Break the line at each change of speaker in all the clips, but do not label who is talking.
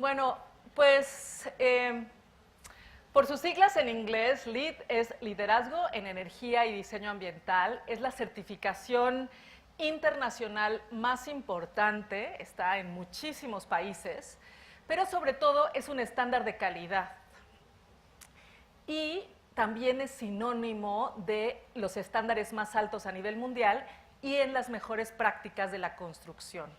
Bueno, pues por sus siglas en inglés, LEED es Liderazgo en Energía y Diseño Ambiental. Es la certificación internacional más importante, está en muchísimos países, pero sobre todo es un estándar de calidad. Y también es sinónimo de los estándares más altos a nivel mundial y en las mejores prácticas de la construcción.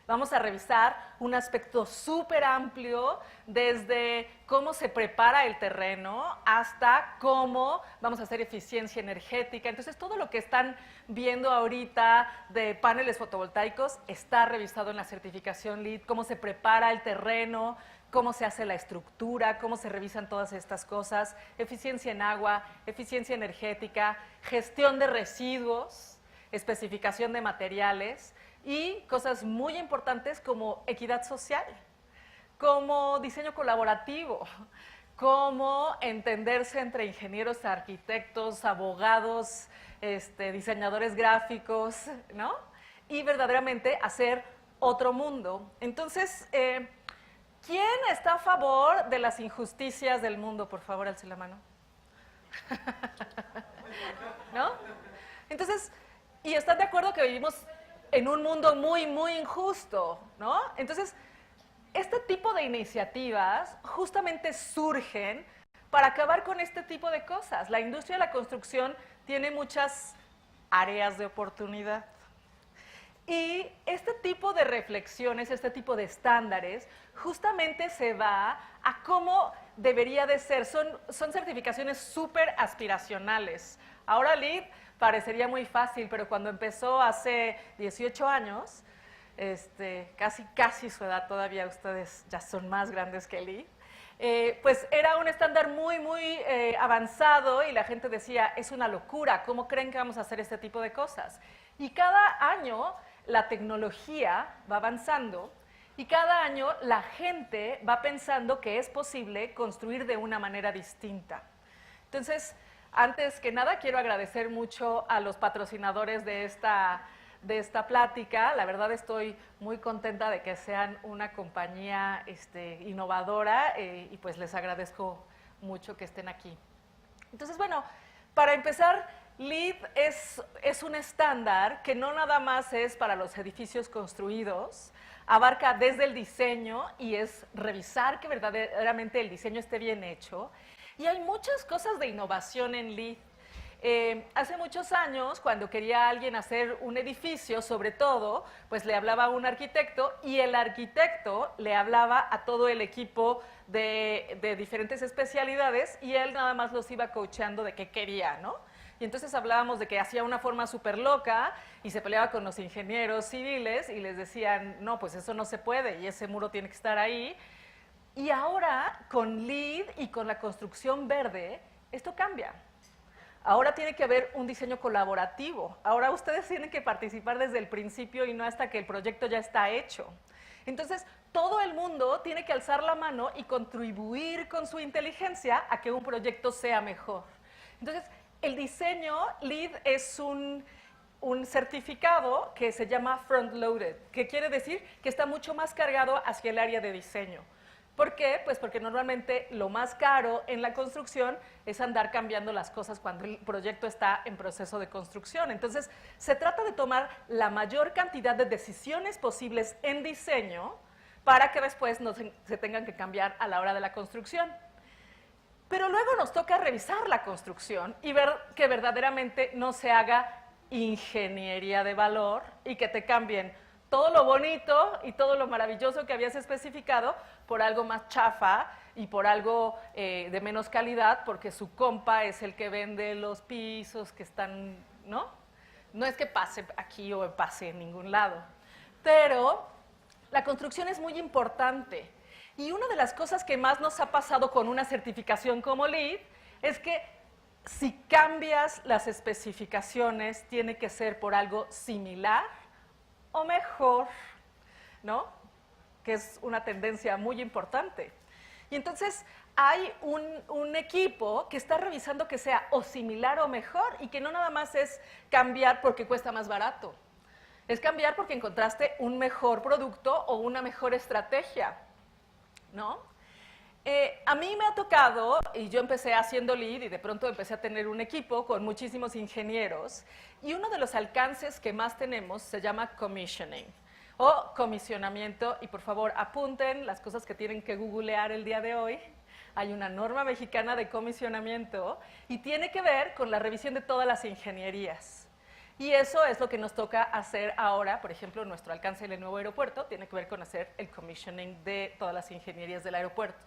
Vamos a revisar un aspecto súper amplio, desde cómo se prepara el terreno hasta cómo vamos a hacer eficiencia energética. Entonces, todo lo que están viendo ahorita de paneles fotovoltaicos está revisado en la certificación LEED, cómo se prepara el terreno, cómo se hace la estructura, cómo se revisan todas estas cosas, eficiencia en agua, eficiencia energética, gestión de residuos, especificación de materiales, y cosas muy importantes como equidad social, como diseño colaborativo, como entenderse entre ingenieros, arquitectos, abogados, diseñadores gráficos, ¿no? Y verdaderamente hacer otro mundo. Entonces, ¿quién está a favor de las injusticias del mundo? Por favor, alce la mano. ¿No? Entonces, ¿y están de acuerdo que vivimos en un mundo muy, muy injusto, ¿no? Entonces, este tipo de iniciativas justamente surgen para acabar con este tipo de cosas. La industria de la construcción tiene muchas áreas de oportunidad. Y este tipo de reflexiones, este tipo de estándares, justamente se va a cómo debería de ser. Son certificaciones súper aspiracionales. Ahora LEED parecería muy fácil, pero cuando empezó hace 18 años, casi su edad todavía, ustedes ya son más grandes que LEED, pues era un estándar muy, muy avanzado y la gente decía, es una locura, ¿cómo creen que vamos a hacer este tipo de cosas? Y cada año la tecnología va avanzando y cada año la gente va pensando que es posible construir de una manera distinta. Entonces, antes que nada, quiero agradecer mucho a los patrocinadores de esta plática. La verdad estoy muy contenta de que sean una compañía innovadora y pues les agradezco mucho que estén aquí. Entonces, bueno, para empezar, LEED es un estándar que no nada más es para los edificios construidos, abarca desde el diseño y es revisar que verdaderamente el diseño esté bien hecho. Y hay muchas cosas de innovación en LEED. Hace muchos años, cuando quería alguien hacer un edificio, sobre todo, pues le hablaba a un arquitecto y el arquitecto le hablaba a todo el equipo de diferentes especialidades y él nada más los iba coacheando de qué quería, ¿no? Y entonces hablábamos de que hacía una forma súper loca y se peleaba con los ingenieros civiles y les decían, no, pues eso no se puede y ese muro tiene que estar ahí. Y ahora, con LEED y con la construcción verde, esto cambia. Ahora tiene que haber un diseño colaborativo. Ahora ustedes tienen que participar desde el principio y no hasta que el proyecto ya está hecho. Entonces, todo el mundo tiene que alzar la mano y contribuir con su inteligencia a que un proyecto sea mejor. Entonces, el diseño LEED es un certificado que se llama front-loaded, que quiere decir que está mucho más cargado hacia el área de diseño. ¿Por qué? Pues porque normalmente lo más caro en la construcción es andar cambiando las cosas cuando el proyecto está en proceso de construcción. Entonces, se trata de tomar la mayor cantidad de decisiones posibles en diseño para que después no se tengan que cambiar a la hora de la construcción. Pero luego nos toca revisar la construcción y ver que verdaderamente no se haga ingeniería de valor y que te cambien todo lo bonito y todo lo maravilloso que habías especificado por algo más chafa y por algo de menos calidad, porque su compa es el que vende los pisos que están, ¿no? No es que pase aquí o pase en ningún lado, pero la construcción es muy importante. Y una de las cosas que más nos ha pasado con una certificación como LEED es que si cambias las especificaciones, tiene que ser por algo similar o mejor, ¿no? Que es una tendencia muy importante. Y entonces hay un equipo que está revisando que sea o similar o mejor y que no nada más es cambiar porque cuesta más barato. Es cambiar porque encontraste un mejor producto o una mejor estrategia. ¿no? A mí me ha tocado, y yo empecé haciendo lead y de pronto empecé a tener un equipo con muchísimos ingenieros, y uno de los alcances que más tenemos se llama commissioning, o comisionamiento, y por favor apunten las cosas que tienen que googlear el día de hoy. Hay una norma mexicana de comisionamiento y tiene que ver con la revisión de todas las ingenierías. Y eso es lo que nos toca hacer ahora, por ejemplo, nuestro alcance en el nuevo aeropuerto tiene que ver con hacer el commissioning de todas las ingenierías del aeropuerto.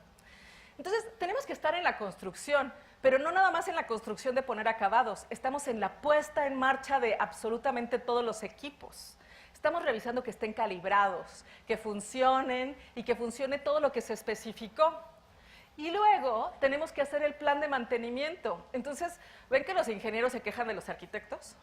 Entonces, tenemos que estar en la construcción, pero no nada más en la construcción de poner acabados, estamos en la puesta en marcha de absolutamente todos los equipos. Estamos revisando que estén calibrados, que funcionen y que funcione todo lo que se especificó. Y luego tenemos que hacer el plan de mantenimiento. Entonces, ¿ven que los ingenieros se quejan de los arquitectos?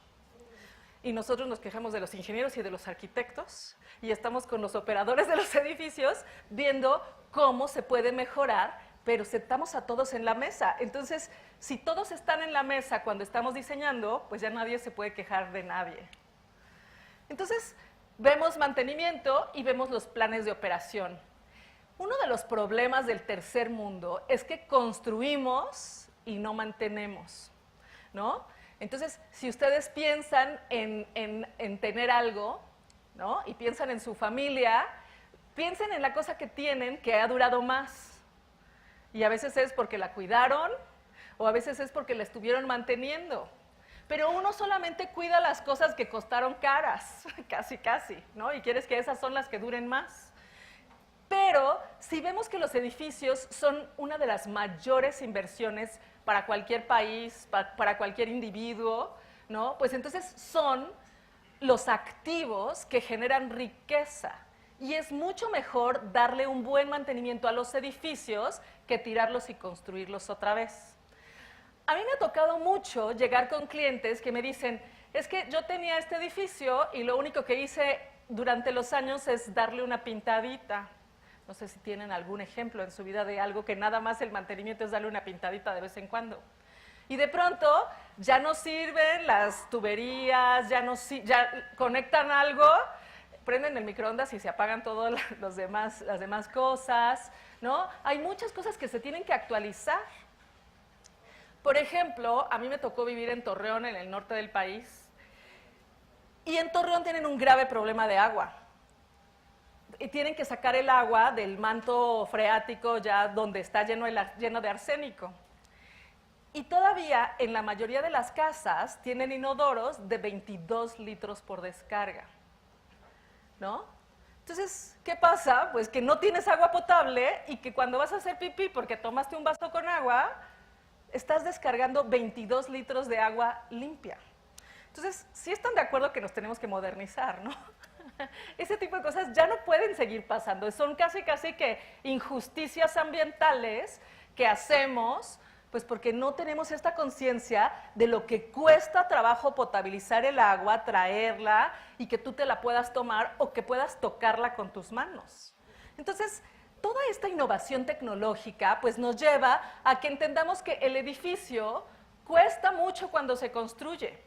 Y nosotros nos quejamos de los ingenieros y de los arquitectos, y estamos con los operadores de los edificios viendo cómo se puede mejorar, pero sentamos a todos en la mesa. Entonces, si todos están en la mesa cuando estamos diseñando, pues ya nadie se puede quejar de nadie. Entonces, vemos mantenimiento y vemos los planes de operación. Uno de los problemas del tercer mundo es que construimos y no mantenemos, ¿no? Entonces, si ustedes piensan en tener algo, ¿no? Y piensan en su familia, piensen en la cosa que tienen que ha durado más. Y a veces es porque la cuidaron o a veces es porque la estuvieron manteniendo. Pero uno solamente cuida las cosas que costaron caras, casi, casi, ¿no? Y quieres que esas son las que duren más. Pero si vemos que los edificios son una de las mayores inversiones para cualquier país, para cualquier individuo, ¿no? Pues entonces son los activos que generan riqueza. Y es mucho mejor darle un buen mantenimiento a los edificios que tirarlos y construirlos otra vez. A mí me ha tocado mucho llegar con clientes que me dicen, es que yo tenía este edificio y lo único que hice durante los años es darle una pintadita. No sé si tienen algún ejemplo en su vida de algo que nada más el mantenimiento es darle una pintadita de vez en cuando. Y de pronto ya no sirven las tuberías, ya conectan algo, prenden el microondas y se apagan todas las demás cosas, ¿no? Hay muchas cosas que se tienen que actualizar. Por ejemplo, a mí me tocó vivir en Torreón, en el norte del país, y en Torreón tienen un grave problema de agua. Y tienen que sacar el agua del manto freático ya donde está lleno de arsénico. Y todavía en la mayoría de las casas tienen inodoros de 22 litros por descarga, ¿no? Entonces, ¿qué pasa? Pues que no tienes agua potable y que cuando vas a hacer pipí porque tomaste un vaso con agua, estás descargando 22 litros de agua limpia. Entonces, sí están de acuerdo que nos tenemos que modernizar, ¿no? Ese tipo de cosas ya no pueden seguir pasando. Son casi que injusticias ambientales que hacemos, pues porque no tenemos esta conciencia de lo que cuesta trabajo potabilizar el agua, traerla y que tú te la puedas tomar o que puedas tocarla con tus manos. Entonces, toda esta innovación tecnológica pues nos lleva a que entendamos que el edificio cuesta mucho cuando se construye,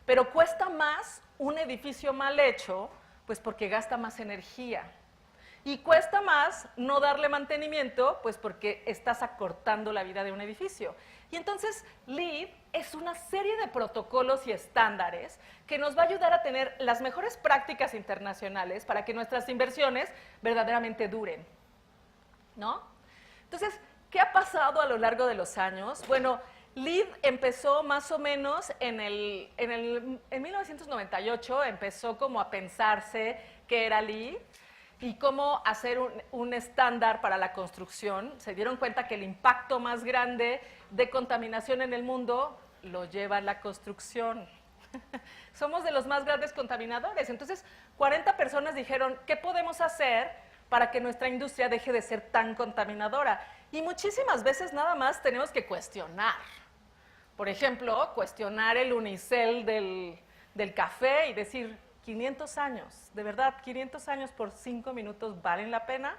pero cuesta más un edificio mal hecho, pues porque gasta más energía. Y cuesta más no darle mantenimiento, pues porque estás acortando la vida de un edificio. Y entonces, LEED es una serie de protocolos y estándares que nos va a ayudar a tener las mejores prácticas internacionales para que nuestras inversiones verdaderamente duren, ¿no? Entonces, ¿qué ha pasado a lo largo de los años? Bueno, LEED empezó más o menos en 1998, empezó como a pensarse qué era LEED y cómo hacer un estándar para la construcción. Se dieron cuenta que el impacto más grande de contaminación en el mundo lo lleva la construcción. Somos de los más grandes contaminadores. Entonces, 40 personas dijeron, ¿qué podemos hacer para que nuestra industria deje de ser tan contaminadora? Y muchísimas veces nada más tenemos que cuestionar. Por ejemplo, cuestionar el unicel del café y decir, 500 años, de verdad, 500 años por 5 minutos ¿valen la pena?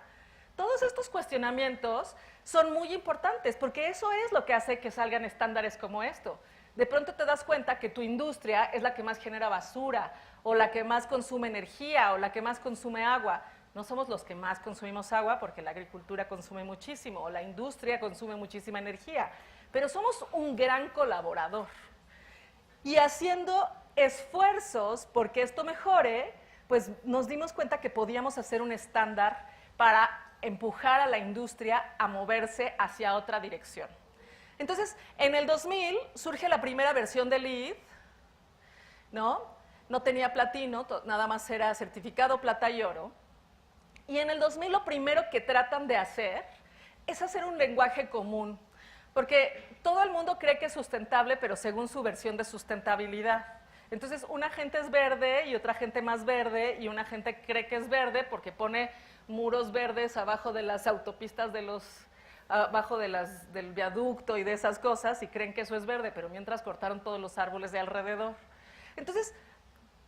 Todos estos cuestionamientos son muy importantes porque eso es lo que hace que salgan estándares como esto. De pronto te das cuenta que tu industria es la que más genera basura o la que más consume energía o la que más consume agua. No somos los que más consumimos agua porque la agricultura consume muchísimo o la industria consume muchísima energía, pero somos un gran colaborador. Y haciendo esfuerzos porque esto mejore, pues nos dimos cuenta que podíamos hacer un estándar para empujar a la industria a moverse hacia otra dirección. Entonces, en el 2000 surge la primera versión de LEED, ¿no? No tenía platino, nada más era certificado plata y oro. Y en el 2000 lo primero que tratan de hacer es hacer un lenguaje común, porque todo el mundo cree que es sustentable, pero según su versión de sustentabilidad. Entonces, una gente es verde y otra gente más verde, y una gente cree que es verde porque pone muros verdes abajo de las autopistas abajo del viaducto y de esas cosas, y creen que eso es verde, pero mientras cortaron todos los árboles de alrededor. Entonces,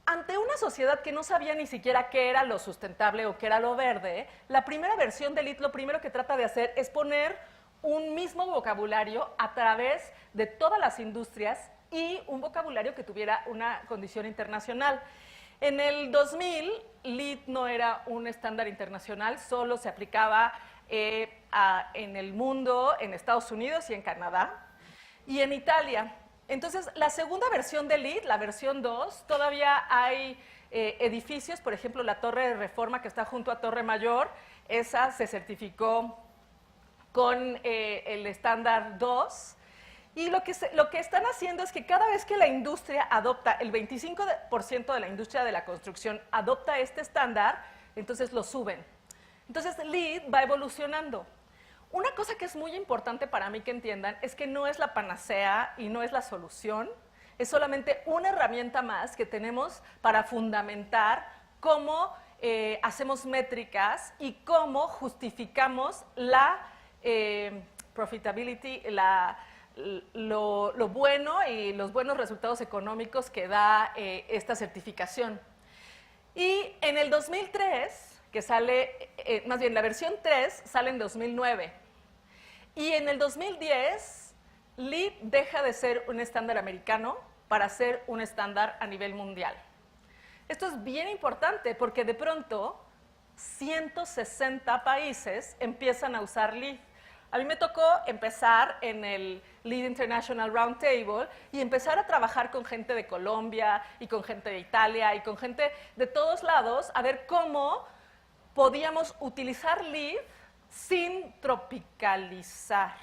ante una sociedad que no sabía ni siquiera qué era lo sustentable o qué era lo verde, la primera versión de LEED lo primero que trata de hacer es poner un mismo vocabulario a través de todas las industrias y un vocabulario que tuviera una condición internacional. En el 2000, LEED no era un estándar internacional, solo se aplicaba en el mundo, en Estados Unidos y en Canadá, y en Italia. Entonces, la segunda versión de LEED, la versión 2, todavía hay edificios, por ejemplo, la Torre de Reforma que está junto a Torre Mayor, esa se certificó con el estándar 2, y lo que están haciendo es que cada vez que la industria adopta, el 25% de la industria de la construcción adopta este estándar, entonces lo suben. Entonces, LEED va evolucionando. Una cosa que es muy importante para mí que entiendan es que no es la panacea y no es la solución, es solamente una herramienta más que tenemos para fundamentar cómo hacemos métricas y cómo justificamos la profitability, lo bueno y los buenos resultados económicos que da esta certificación. Y en el 2003, que sale, más bien la versión 3 sale en 2009. Y en el 2010, LEED deja de ser un estándar americano para ser un estándar a nivel mundial. Esto es bien importante porque de pronto 160 países empiezan a usar LEED. A mí me tocó empezar en el LEED International Roundtable y empezar a trabajar con gente de Colombia y con gente de Italia y con gente de todos lados a ver cómo podíamos utilizar LEED sin tropicalizar.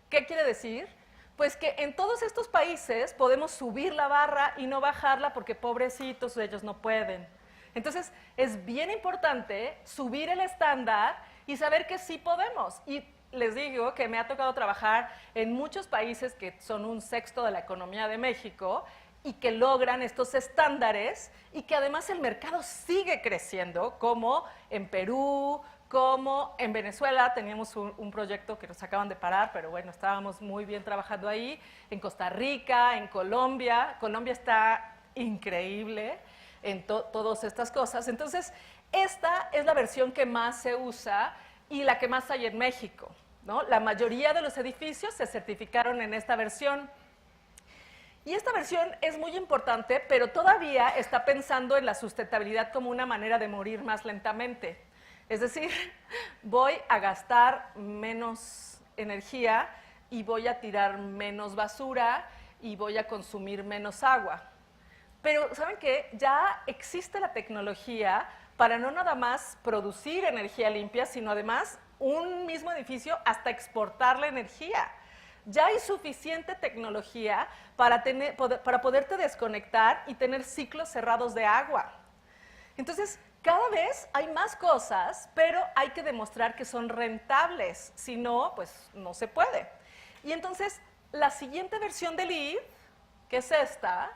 ¿Qué quiere decir? Pues que en todos estos países podemos subir la barra y no bajarla porque pobrecitos ellos no pueden. Entonces, es bien importante subir el estándar y saber que sí podemos. Y les digo que me ha tocado trabajar en muchos países que son un sexto de la economía de México y que logran estos estándares y que además el mercado sigue creciendo, como en Perú, como en Venezuela. Teníamos un proyecto que nos acaban de parar, pero bueno, estábamos muy bien trabajando ahí, en Costa Rica, en Colombia. Colombia está increíble en todas estas cosas. Entonces, esta es la versión que más se usa y la que más hay en México, ¿no? La mayoría de los edificios se certificaron en esta versión. Y esta versión es muy importante, pero todavía está pensando en la sustentabilidad como una manera de morir más lentamente. Es decir, voy a gastar menos energía y voy a tirar menos basura y voy a consumir menos agua. Pero, ¿saben qué? Ya existe la tecnología para no nada más producir energía limpia, sino además un mismo edificio hasta exportar la energía. Ya hay suficiente tecnología para poderte desconectar y tener ciclos cerrados de agua. Entonces, cada vez hay más cosas, pero hay que demostrar que son rentables. Si no, pues no se puede. Y entonces, la siguiente versión de LEED, que es esta,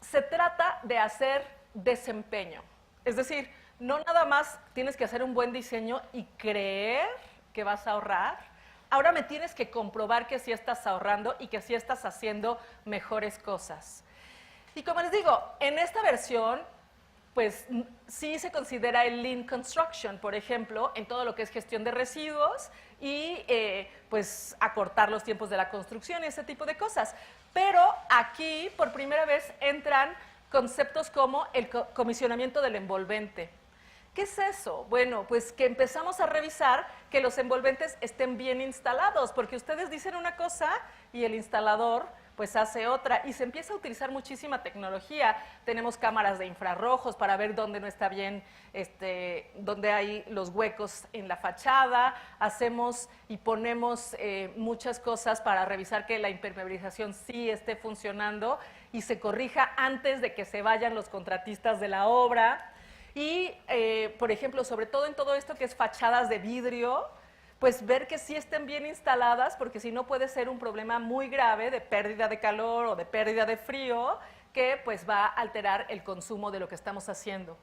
se trata de hacer desempeño. Es decir, no nada más tienes que hacer un buen diseño y creer que vas a ahorrar. Ahora me tienes que comprobar que sí estás ahorrando y que sí estás haciendo mejores cosas. Y como les digo, en esta versión, pues sí se considera el Lean Construction, por ejemplo, en todo lo que es gestión de residuos y pues acortar los tiempos de la construcción y ese tipo de cosas. Pero aquí, por primera vez, entran conceptos como el comisionamiento del envolvente. ¿Qué es eso? Bueno, pues que empezamos a revisar que los envolventes estén bien instalados, porque ustedes dicen una cosa y el instalador pues hace otra, y se empieza a utilizar muchísima tecnología. Tenemos cámaras de infrarrojos para ver dónde no está bien, dónde hay los huecos en la fachada, hacemos y ponemos muchas cosas para revisar que la impermeabilización sí esté funcionando y se corrija antes de que se vayan los contratistas de la obra. Y, por ejemplo, sobre todo en todo esto que es fachadas de vidrio, pues ver que sí estén bien instaladas, porque si no puede ser un problema muy grave de pérdida de calor o de pérdida de frío, que pues va a alterar el consumo de lo que estamos haciendo.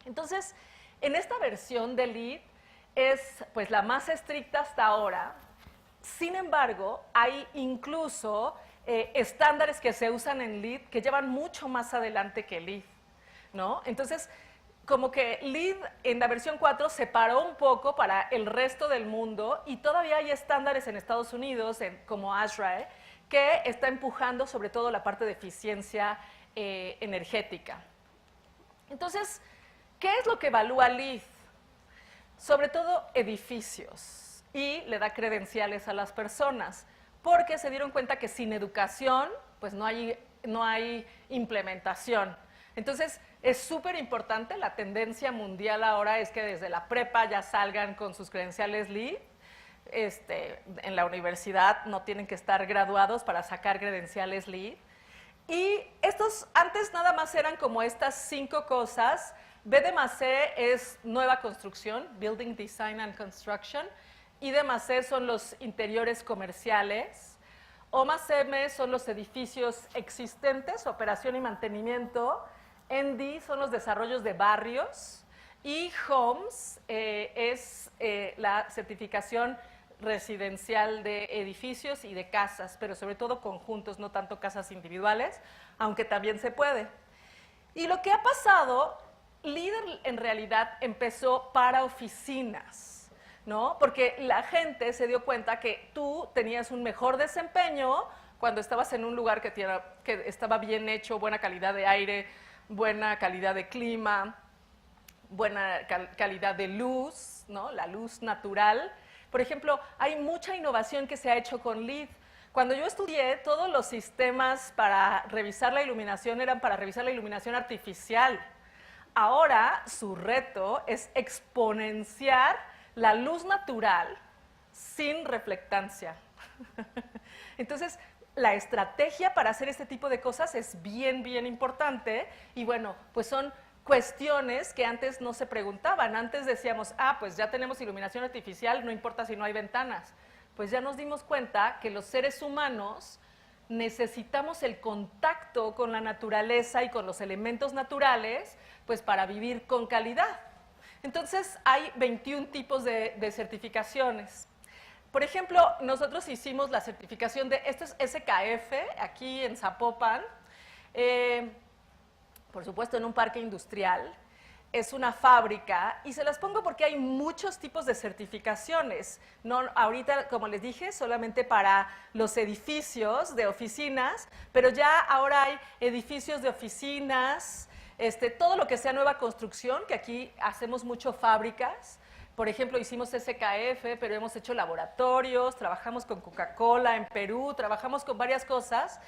Entonces, en esta versión de LEED es pues la más estricta hasta ahora. Sin embargo, hay incluso estándares que se usan en LEED que llevan mucho más adelante que LEED, ¿no? Entonces, como que LEED en la versión 4 se paró un poco para el resto del mundo y todavía hay estándares en Estados Unidos, como ASHRAE, que está empujando sobre todo la parte de eficiencia energética. Entonces, ¿qué es lo que evalúa LEED? Sobre todo edificios, y le da credenciales a las personas, porque se dieron cuenta que sin educación pues no hay implementación. Entonces, es súper importante, la tendencia mundial ahora es que desde la prepa ya salgan con sus credenciales LEED. En la universidad no tienen que estar graduados para sacar credenciales LEED. Y estos antes nada más eran como estas 5 cosas. B de más C es nueva construcción, Building Design and Construction. I de más C son los interiores comerciales. O más M son los edificios existentes, operación y mantenimiento. ND son los desarrollos de barrios y HOMES es la certificación residencial de edificios y de casas, pero sobre todo conjuntos, no tanto casas individuales, aunque también se puede. Y lo que ha pasado, LEED en realidad empezó para oficinas, ¿no? Porque la gente se dio cuenta que tú tenías un mejor desempeño cuando estabas en un lugar que estaba bien hecho, buena calidad de aire, buena calidad de clima, buena calidad de luz, ¿no? La luz natural. Por ejemplo, hay mucha innovación que se ha hecho con LEED. Cuando yo estudié, todos los sistemas para revisar la iluminación eran para revisar la iluminación artificial. Ahora, su reto es exponenciar la luz natural sin reflectancia. Entonces, la estrategia para hacer este tipo de cosas es bien, bien importante y bueno, pues son cuestiones que antes no se preguntaban. Antes decíamos, pues ya tenemos iluminación artificial, no importa si no hay ventanas. Pues ya nos dimos cuenta que los seres humanos necesitamos el contacto con la naturaleza y con los elementos naturales, pues para vivir con calidad. Entonces hay 21 tipos de certificaciones. Por ejemplo, nosotros hicimos la certificación de, esto es SKF, aquí en Zapopan, por supuesto en un parque industrial, es una fábrica, y se las pongo porque hay muchos tipos de certificaciones. No, ahorita, como les dije, solamente para los edificios de oficinas, pero ya ahora hay edificios de oficinas, todo lo que sea nueva construcción, que aquí hacemos mucho fábricas. Por ejemplo, hicimos SKF, pero hemos hecho laboratorios, trabajamos con Coca-Cola en Perú, trabajamos con varias cosas.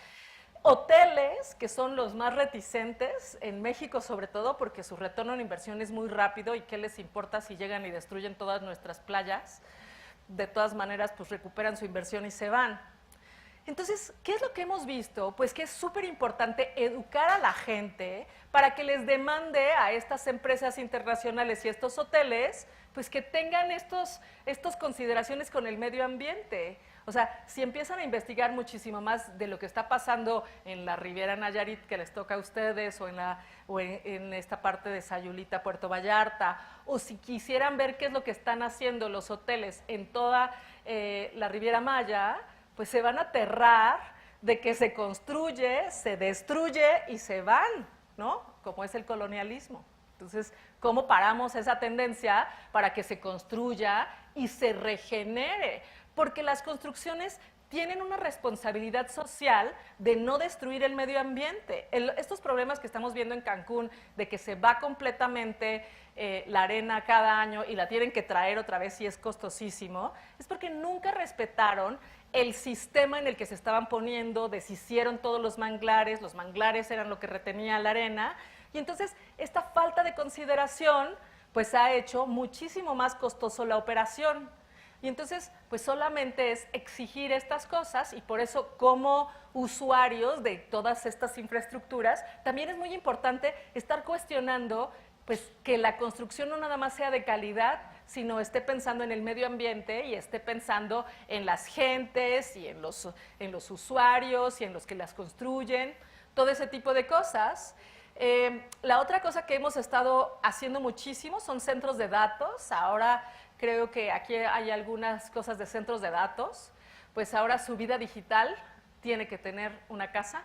Hoteles, que son los más reticentes, en México sobre todo, porque su retorno en inversión es muy rápido y qué les importa si llegan y destruyen todas nuestras playas. De todas maneras, pues recuperan su inversión y se van. Entonces, ¿qué es lo que hemos visto? Pues que es súper importante educar a la gente para que les demande a estas empresas internacionales y estos hoteles, pues que tengan estas consideraciones con el medio ambiente. O sea, si empiezan a investigar muchísimo más de lo que está pasando en la Riviera Nayarit, que les toca a ustedes, o en esta parte de Sayulita, Puerto Vallarta, o si quisieran ver qué es lo que están haciendo los hoteles en toda la Riviera Maya, pues se van a aterrar de que se construye, se destruye y se van, ¿no? Como es el colonialismo. Entonces, ¿cómo paramos esa tendencia para que se construya y se regenere? Porque las construcciones tienen una responsabilidad social de no destruir el medio ambiente. Estos problemas que estamos viendo en Cancún, de que se va completamente la arena cada año y la tienen que traer otra vez y es costosísimo, es porque nunca respetaron el sistema en el que se estaban poniendo, deshicieron todos los manglares eran lo que retenía la arena, y entonces esta falta de consideración pues ha hecho muchísimo más costoso la operación. Y entonces, pues solamente es exigir estas cosas, y por eso como usuarios de todas estas infraestructuras, también es muy importante estar cuestionando pues que la construcción no nada más sea de calidad, sino esté pensando en el medio ambiente y esté pensando en las gentes y en los usuarios y en los que las construyen, todo ese tipo de cosas. La otra cosa que hemos estado haciendo muchísimo son centros de datos. Ahora creo que aquí hay algunas cosas de centros de datos, pues ahora su vida digital tiene que tener una casa,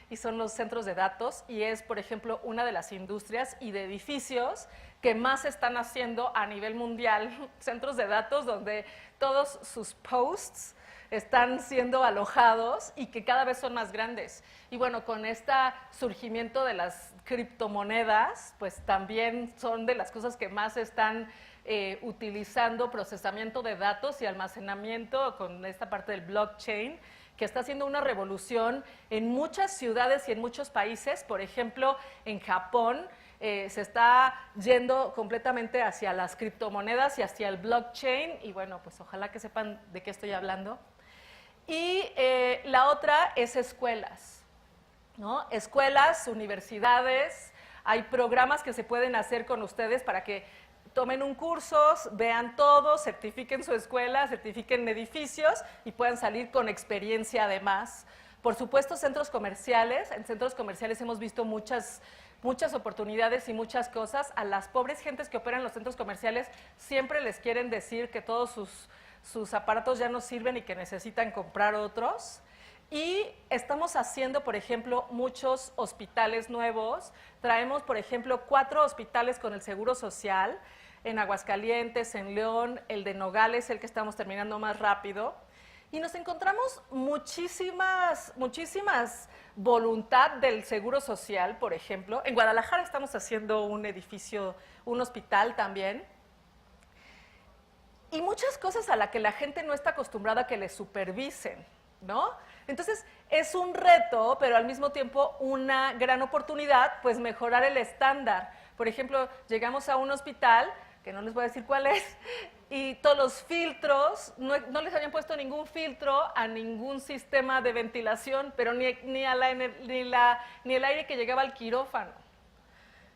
y son los centros de datos, y es, por ejemplo, una de las industrias y de edificios que más están haciendo a nivel mundial, centros de datos donde todos sus posts están siendo alojados y que cada vez son más grandes. Y bueno, con este surgimiento de las criptomonedas, pues también son de las cosas que más están utilizando procesamiento de datos y almacenamiento con esta parte del blockchain, que está haciendo una revolución en muchas ciudades y en muchos países. Por ejemplo, en Japón se está yendo completamente hacia las criptomonedas y hacia el blockchain, y bueno, pues ojalá que sepan de qué estoy hablando. Y la otra es escuelas, ¿no? Escuelas, universidades, hay programas que se pueden hacer con ustedes para que tomen un curso, vean todo, certifiquen su escuela, certifiquen edificios y puedan salir con experiencia además. Por supuesto, centros comerciales. En centros comerciales hemos visto muchas oportunidades y muchas cosas. A las pobres gentes que operan en los centros comerciales siempre les quieren decir que todos sus aparatos ya no sirven y que necesitan comprar otros. Y estamos haciendo, por ejemplo, muchos hospitales nuevos. Traemos, por ejemplo, 4 hospitales con el Seguro Social, en Aguascalientes, en León, el de Nogales, el que estamos terminando más rápido. Y nos encontramos muchísimas voluntad del Seguro Social, por ejemplo. En Guadalajara estamos haciendo un edificio, un hospital también. Y muchas cosas a las que la gente no está acostumbrada a que le supervisen, ¿no? Entonces, es un reto, pero al mismo tiempo una gran oportunidad, pues mejorar el estándar. Por ejemplo, llegamos a un hospital, que no les voy a decir cuál es, y todos los filtros, no les habían puesto ningún filtro a ningún sistema de ventilación, pero ni el aire que llegaba al quirófano.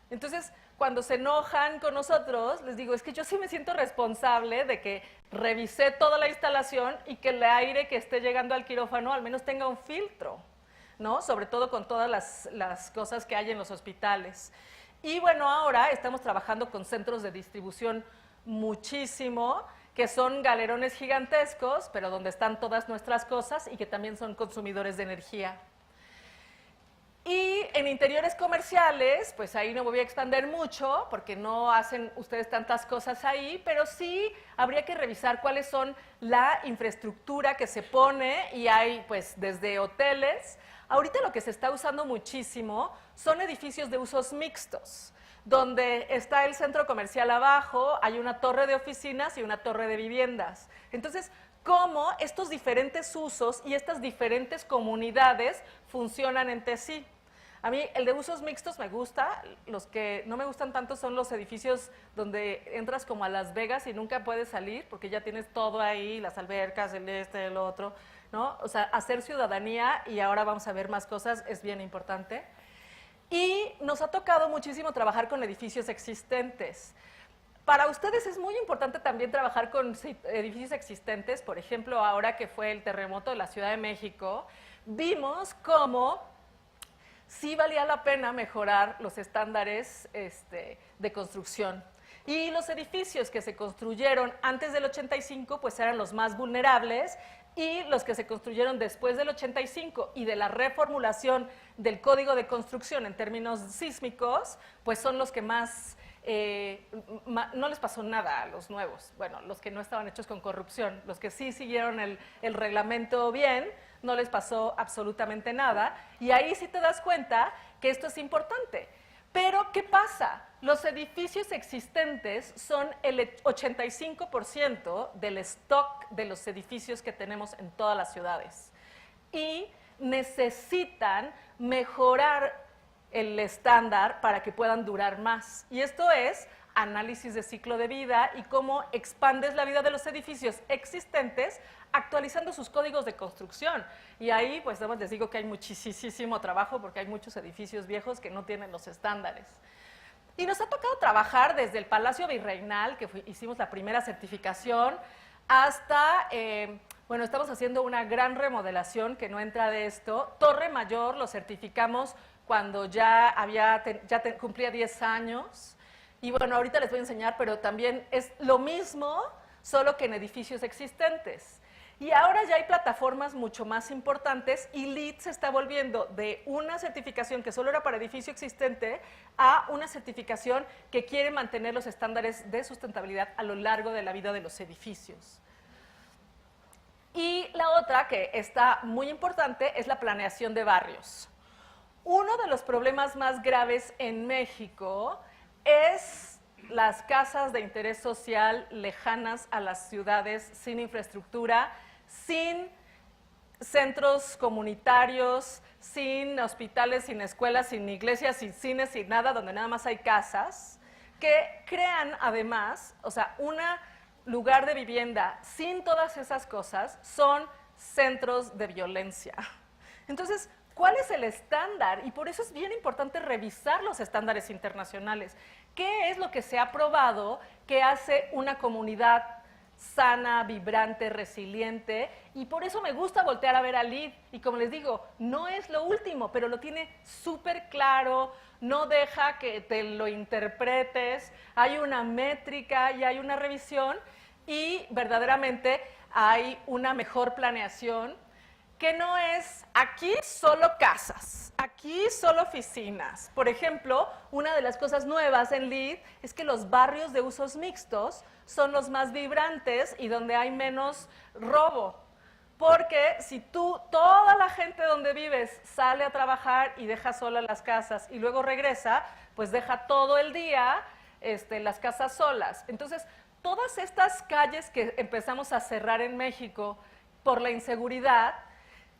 Entonces, cuando se enojan con nosotros, les digo, es que yo sí me siento responsable de que revisé toda la instalación y que el aire que esté llegando al quirófano al menos tenga un filtro, ¿no? Sobre todo con todas las cosas que hay en los hospitales. Y bueno, ahora estamos trabajando con centros de distribución muchísimo, que son galerones gigantescos, pero donde están todas nuestras cosas y que también son consumidores de energía. Y en interiores comerciales, pues ahí no me voy a expandir mucho, porque no hacen ustedes tantas cosas ahí, pero sí habría que revisar cuáles son la infraestructura que se pone, y hay pues desde hoteles. Ahorita lo que se está usando muchísimo son edificios de usos mixtos, donde está el centro comercial abajo, hay una torre de oficinas y una torre de viviendas. Entonces, cómo estos diferentes usos y estas diferentes comunidades funcionan entre sí. A mí el de usos mixtos me gusta, los que no me gustan tanto son los edificios donde entras como a Las Vegas y nunca puedes salir porque ya tienes todo ahí, las albercas, el otro, ¿no? O sea, hacer ciudadanía, y ahora vamos a ver más cosas, es bien importante. Y nos ha tocado muchísimo trabajar con edificios existentes. Para ustedes es muy importante también trabajar con edificios existentes. Por ejemplo, ahora que fue el terremoto de la Ciudad de México, vimos cómo sí valía la pena mejorar los estándares de construcción. Y los edificios que se construyeron antes del 85 pues eran los más vulnerables, y los que se construyeron después del 85 y de la reformulación del Código de Construcción en términos sísmicos, pues son los que más no les pasó nada a los nuevos, bueno, los que no estaban hechos con corrupción, los que sí siguieron el reglamento bien, no les pasó absolutamente nada, y ahí sí te das cuenta que esto es importante. Pero, ¿qué pasa? Los edificios existentes son el 85% del stock de los edificios que tenemos en todas las ciudades, y necesitan mejorar el estándar para que puedan durar más. Y esto es análisis de ciclo de vida y cómo expandes la vida de los edificios existentes actualizando sus códigos de construcción. Y ahí, pues, les digo que hay muchísimo trabajo porque hay muchos edificios viejos que no tienen los estándares. Y nos ha tocado trabajar desde el Palacio Virreinal, que hicimos la primera certificación, hasta, bueno, estamos haciendo una gran remodelación que no entra de esto. Torre Mayor lo certificamos cuando ya cumplía 10 años. Y bueno, ahorita les voy a enseñar, pero también es lo mismo, solo que en edificios existentes. Y ahora ya hay plataformas mucho más importantes y LEED se está volviendo de una certificación que solo era para edificio existente a una certificación que quiere mantener los estándares de sustentabilidad a lo largo de la vida de los edificios. Y la otra que está muy importante es la planeación de barrios. Uno de los problemas más graves en México es las casas de interés social lejanas a las ciudades, sin infraestructura, sin centros comunitarios, sin hospitales, sin escuelas, sin iglesias, sin cines, sin nada, donde nada más hay casas, que crean además, o sea, un lugar de vivienda sin todas esas cosas son centros de violencia. Entonces, ¿cuál es el estándar? Y por eso es bien importante revisar los estándares internacionales. ¿Qué es lo que se ha probado que hace una comunidad sana, vibrante, resiliente? Y por eso me gusta voltear a ver a LEED. Y como les digo, no es lo último, pero lo tiene súper claro, no deja que te lo interpretes, hay una métrica y hay una revisión y verdaderamente hay una mejor planeación, que no es aquí solo casas, aquí solo oficinas. Por ejemplo, una de las cosas nuevas en LEED es que los barrios de usos mixtos son los más vibrantes y donde hay menos robo. Porque si toda la gente donde vives sale a trabajar y deja solas las casas y luego regresa, pues deja todo el día las casas solas. Entonces, todas estas calles que empezamos a cerrar en México por la inseguridad,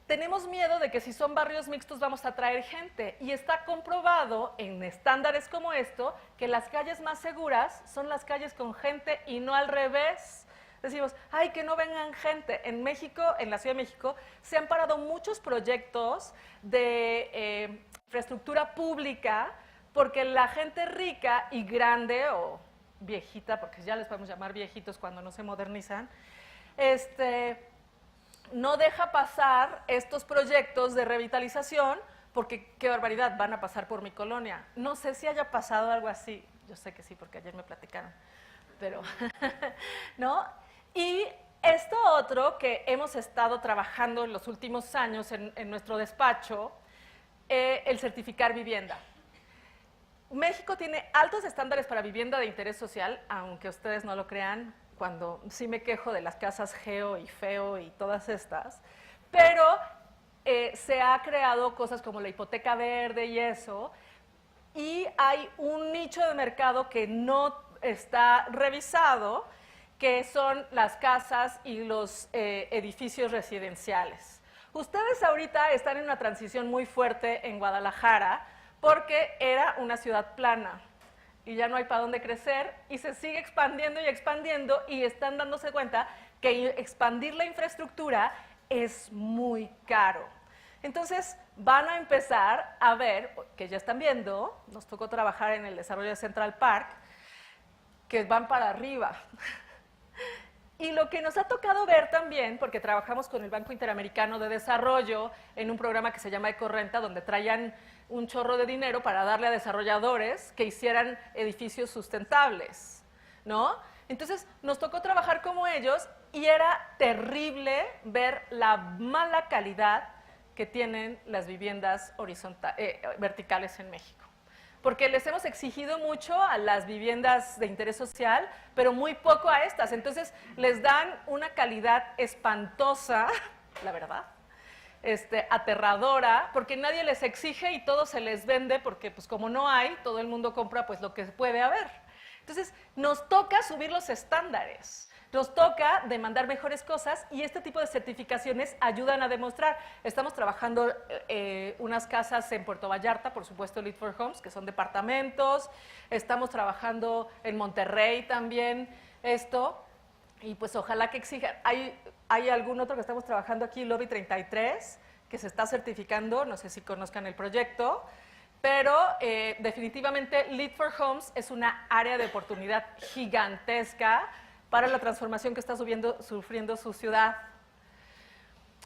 tenemos miedo de que si son barrios mixtos vamos a atraer gente, y está comprobado en estándares como esto que las calles más seguras son las calles con gente y no al revés. Decimos, ay, que no vengan gente. En México, en la Ciudad de México, se han parado muchos proyectos de infraestructura pública porque la gente rica y grande o viejita, porque ya les podemos llamar viejitos cuando no se modernizan, no deja pasar estos proyectos de revitalización porque, qué barbaridad, van a pasar por mi colonia. No sé si haya pasado algo así, yo sé que sí, porque ayer me platicaron, pero, ¿no? Y esto otro que hemos estado trabajando en los últimos años en nuestro despacho, el certificar vivienda. México tiene altos estándares para vivienda de interés social, aunque ustedes no lo crean, cuando sí me quejo de las casas Geo y Feo y todas estas, pero se ha creado cosas como la hipoteca verde y eso, y hay un nicho de mercado que no está revisado, que son las casas y los edificios residenciales. Ustedes ahorita están en una transición muy fuerte en Guadalajara, porque era una ciudad plana y ya no hay para dónde crecer y se sigue expandiendo y están dándose cuenta que expandir la infraestructura es muy caro. Entonces van a empezar a ver, que ya están viendo, nos tocó trabajar en el desarrollo de Central Park, que van para arriba. Y lo que nos ha tocado ver también, porque trabajamos con el Banco Interamericano de Desarrollo en un programa que se llama Ecorrenta, donde traían un chorro de dinero para darle a desarrolladores que hicieran edificios sustentables, ¿no? Entonces nos tocó trabajar como ellos y era terrible ver la mala calidad que tienen las viviendas verticales en México. porque les hemos exigido mucho a las viviendas de interés social, pero muy poco a estas. Entonces, les dan una calidad espantosa, la verdad, aterradora, porque nadie les exige y todo se les vende, porque pues como no hay, todo el mundo compra pues lo que puede haber. Entonces, nos toca subir los estándares. Nos toca demandar mejores cosas y este tipo de certificaciones ayudan a demostrar. Estamos trabajando unas casas en Puerto Vallarta, por supuesto Lead for Homes, que son departamentos. Estamos trabajando en Monterrey también esto. Y pues ojalá que exijan. Hay algún otro que estamos trabajando aquí, Lobby 33, que se está certificando, no sé si conozcan el proyecto. Pero definitivamente Lead for Homes es una área de oportunidad gigantesca para la transformación que está sufriendo su ciudad.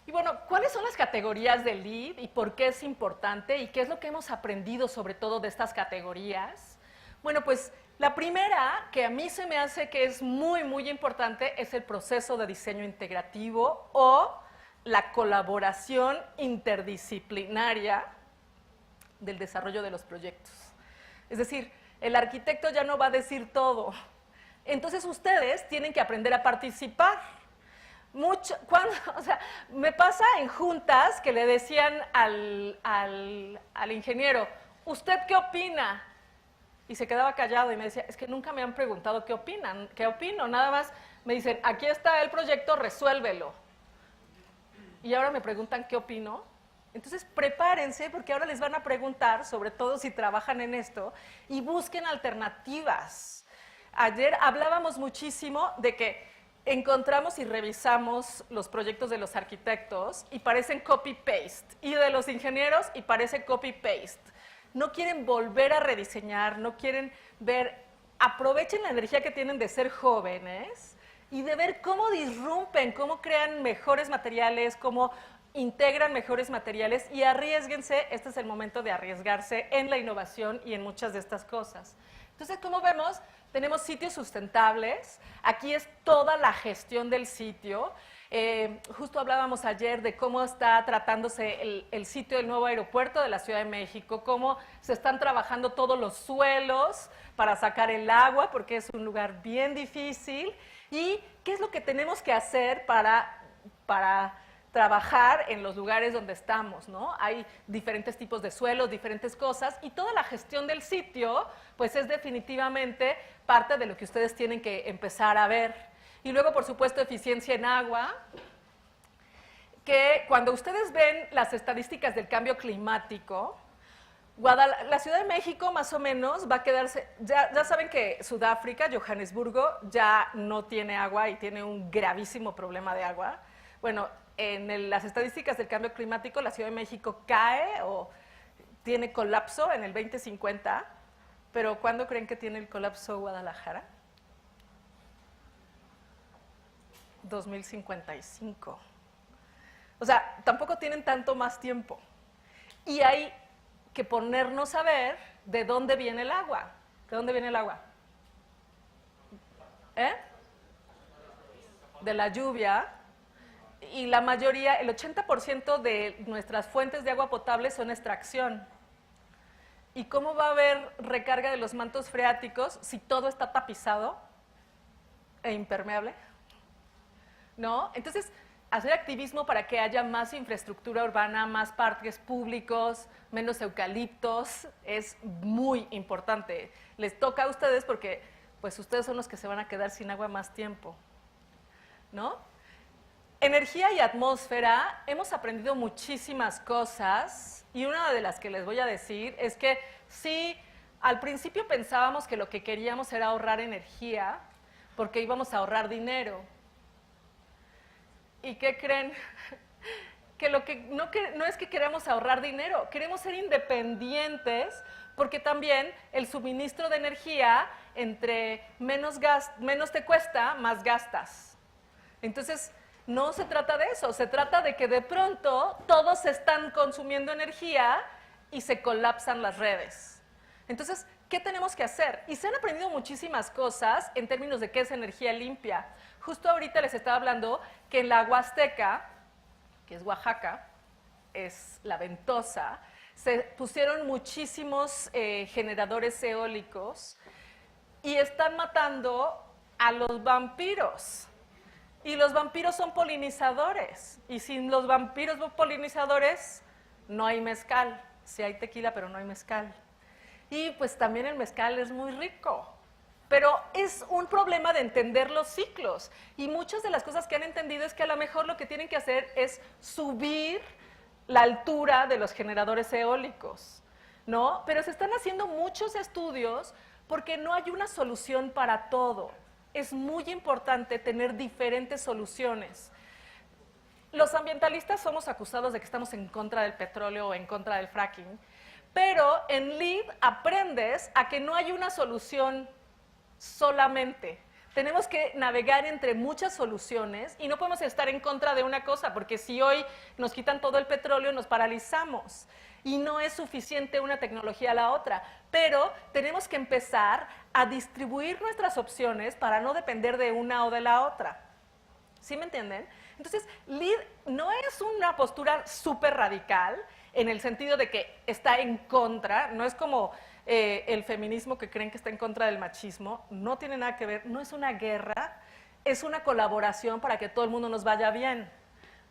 Y bueno, ¿cuáles son las categorías de LEED y por qué es importante y qué es lo que hemos aprendido sobre todo de estas categorías? Bueno, pues la primera, que a mí se me hace que es muy, muy importante, es el proceso de diseño integrativo o la colaboración interdisciplinaria del desarrollo de los proyectos. Es decir, el arquitecto ya no va a decir todo. Entonces ustedes tienen que aprender a participar. Me pasa en juntas que le decían al ingeniero, ¿usted qué opina? Y se quedaba callado y me decía, es que nunca me han preguntado qué opinan, qué opino, nada más me dicen, aquí está el proyecto, resuélvelo. Y ahora me preguntan qué opino. Entonces prepárense porque ahora les van a preguntar, sobre todo si trabajan en esto, y busquen alternativas. Ayer hablábamos muchísimo de que encontramos y revisamos los proyectos de los arquitectos y parecen copy-paste, y de los ingenieros y parece copy-paste. No quieren volver a rediseñar, no quieren ver, aprovechen la energía que tienen de ser jóvenes y de ver cómo disrumpen, cómo crean mejores materiales, cómo integran mejores materiales y arriésguense, este es el momento de arriesgarse en la innovación y en muchas de estas cosas. Entonces, como vemos, tenemos sitios sustentables, aquí es toda la gestión del sitio. Justo hablábamos ayer de cómo está tratándose el sitio del nuevo aeropuerto de la Ciudad de México, cómo se están trabajando todos los suelos para sacar el agua, porque es un lugar bien difícil, y qué es lo que tenemos que hacer para trabajar en los lugares donde estamos, ¿no? Hay diferentes tipos de suelos, diferentes cosas, y toda la gestión del sitio, pues es definitivamente parte de lo que ustedes tienen que empezar a ver. Y luego, por supuesto, eficiencia en agua, que cuando ustedes ven las estadísticas del cambio climático, la Ciudad de México más o menos va a quedarse, ya saben que Sudáfrica, Johannesburgo, ya no tiene agua y tiene un gravísimo problema de agua. Bueno, en las estadísticas del cambio climático, la Ciudad de México cae o tiene colapso en el 2050, pero ¿cuándo creen que tiene el colapso Guadalajara? 2055. O sea, tampoco tienen tanto más tiempo. Y hay que ponernos a ver de dónde viene el agua. ¿De dónde viene el agua? De la lluvia. Y la mayoría, el 80% de nuestras fuentes de agua potable son extracción. ¿Y cómo va a haber recarga de los mantos freáticos si todo está tapizado e impermeable? ¿No? Entonces, hacer activismo para que haya más infraestructura urbana, más parques públicos, menos eucaliptos, es muy importante. Les toca a ustedes porque pues ustedes son los que se van a quedar sin agua más tiempo, ¿no? Energía y atmósfera, hemos aprendido muchísimas cosas y una de las que les voy a decir es que sí, al principio pensábamos que lo que queríamos era ahorrar energía porque íbamos a ahorrar dinero. ¿Y qué creen? Que lo que no es que queramos ahorrar dinero, queremos ser independientes porque también el suministro de energía, entre menos te cuesta, más gastas. Entonces, no se trata de eso, se trata de que de pronto todos están consumiendo energía y se colapsan las redes. Entonces, ¿qué tenemos que hacer? Y se han aprendido muchísimas cosas en términos de qué es energía limpia. Justo ahorita les estaba hablando que en la Huasteca, que es Oaxaca, es la Ventosa, se pusieron muchísimos generadores eólicos y están matando a los vampiros. Y los vampiros son polinizadores. Y sin los vampiros polinizadores no hay mezcal. Sí hay tequila, pero no hay mezcal. Y pues también el mezcal es muy rico. Pero es un problema de entender los ciclos. Y muchas de las cosas que han entendido es que a lo mejor lo que tienen que hacer es subir la altura de los generadores eólicos, ¿no? Pero se están haciendo muchos estudios porque no hay una solución para todo. Es muy importante tener diferentes soluciones. Los ambientalistas somos acusados de que estamos en contra del petróleo o en contra del fracking, pero en LEED aprendes a que no hay una solución solamente. Tenemos que navegar entre muchas soluciones y no podemos estar en contra de una cosa, porque si hoy nos quitan todo el petróleo, nos paralizamos. Y no es suficiente una tecnología a la otra, pero tenemos que empezar a distribuir nuestras opciones para no depender de una o de la otra. ¿Sí me entienden? Entonces, LEED no es una postura súper radical en el sentido de que está en contra, no es como el feminismo que creen que está en contra del machismo, no tiene nada que ver, no es una guerra, es una colaboración para que todo el mundo nos vaya bien,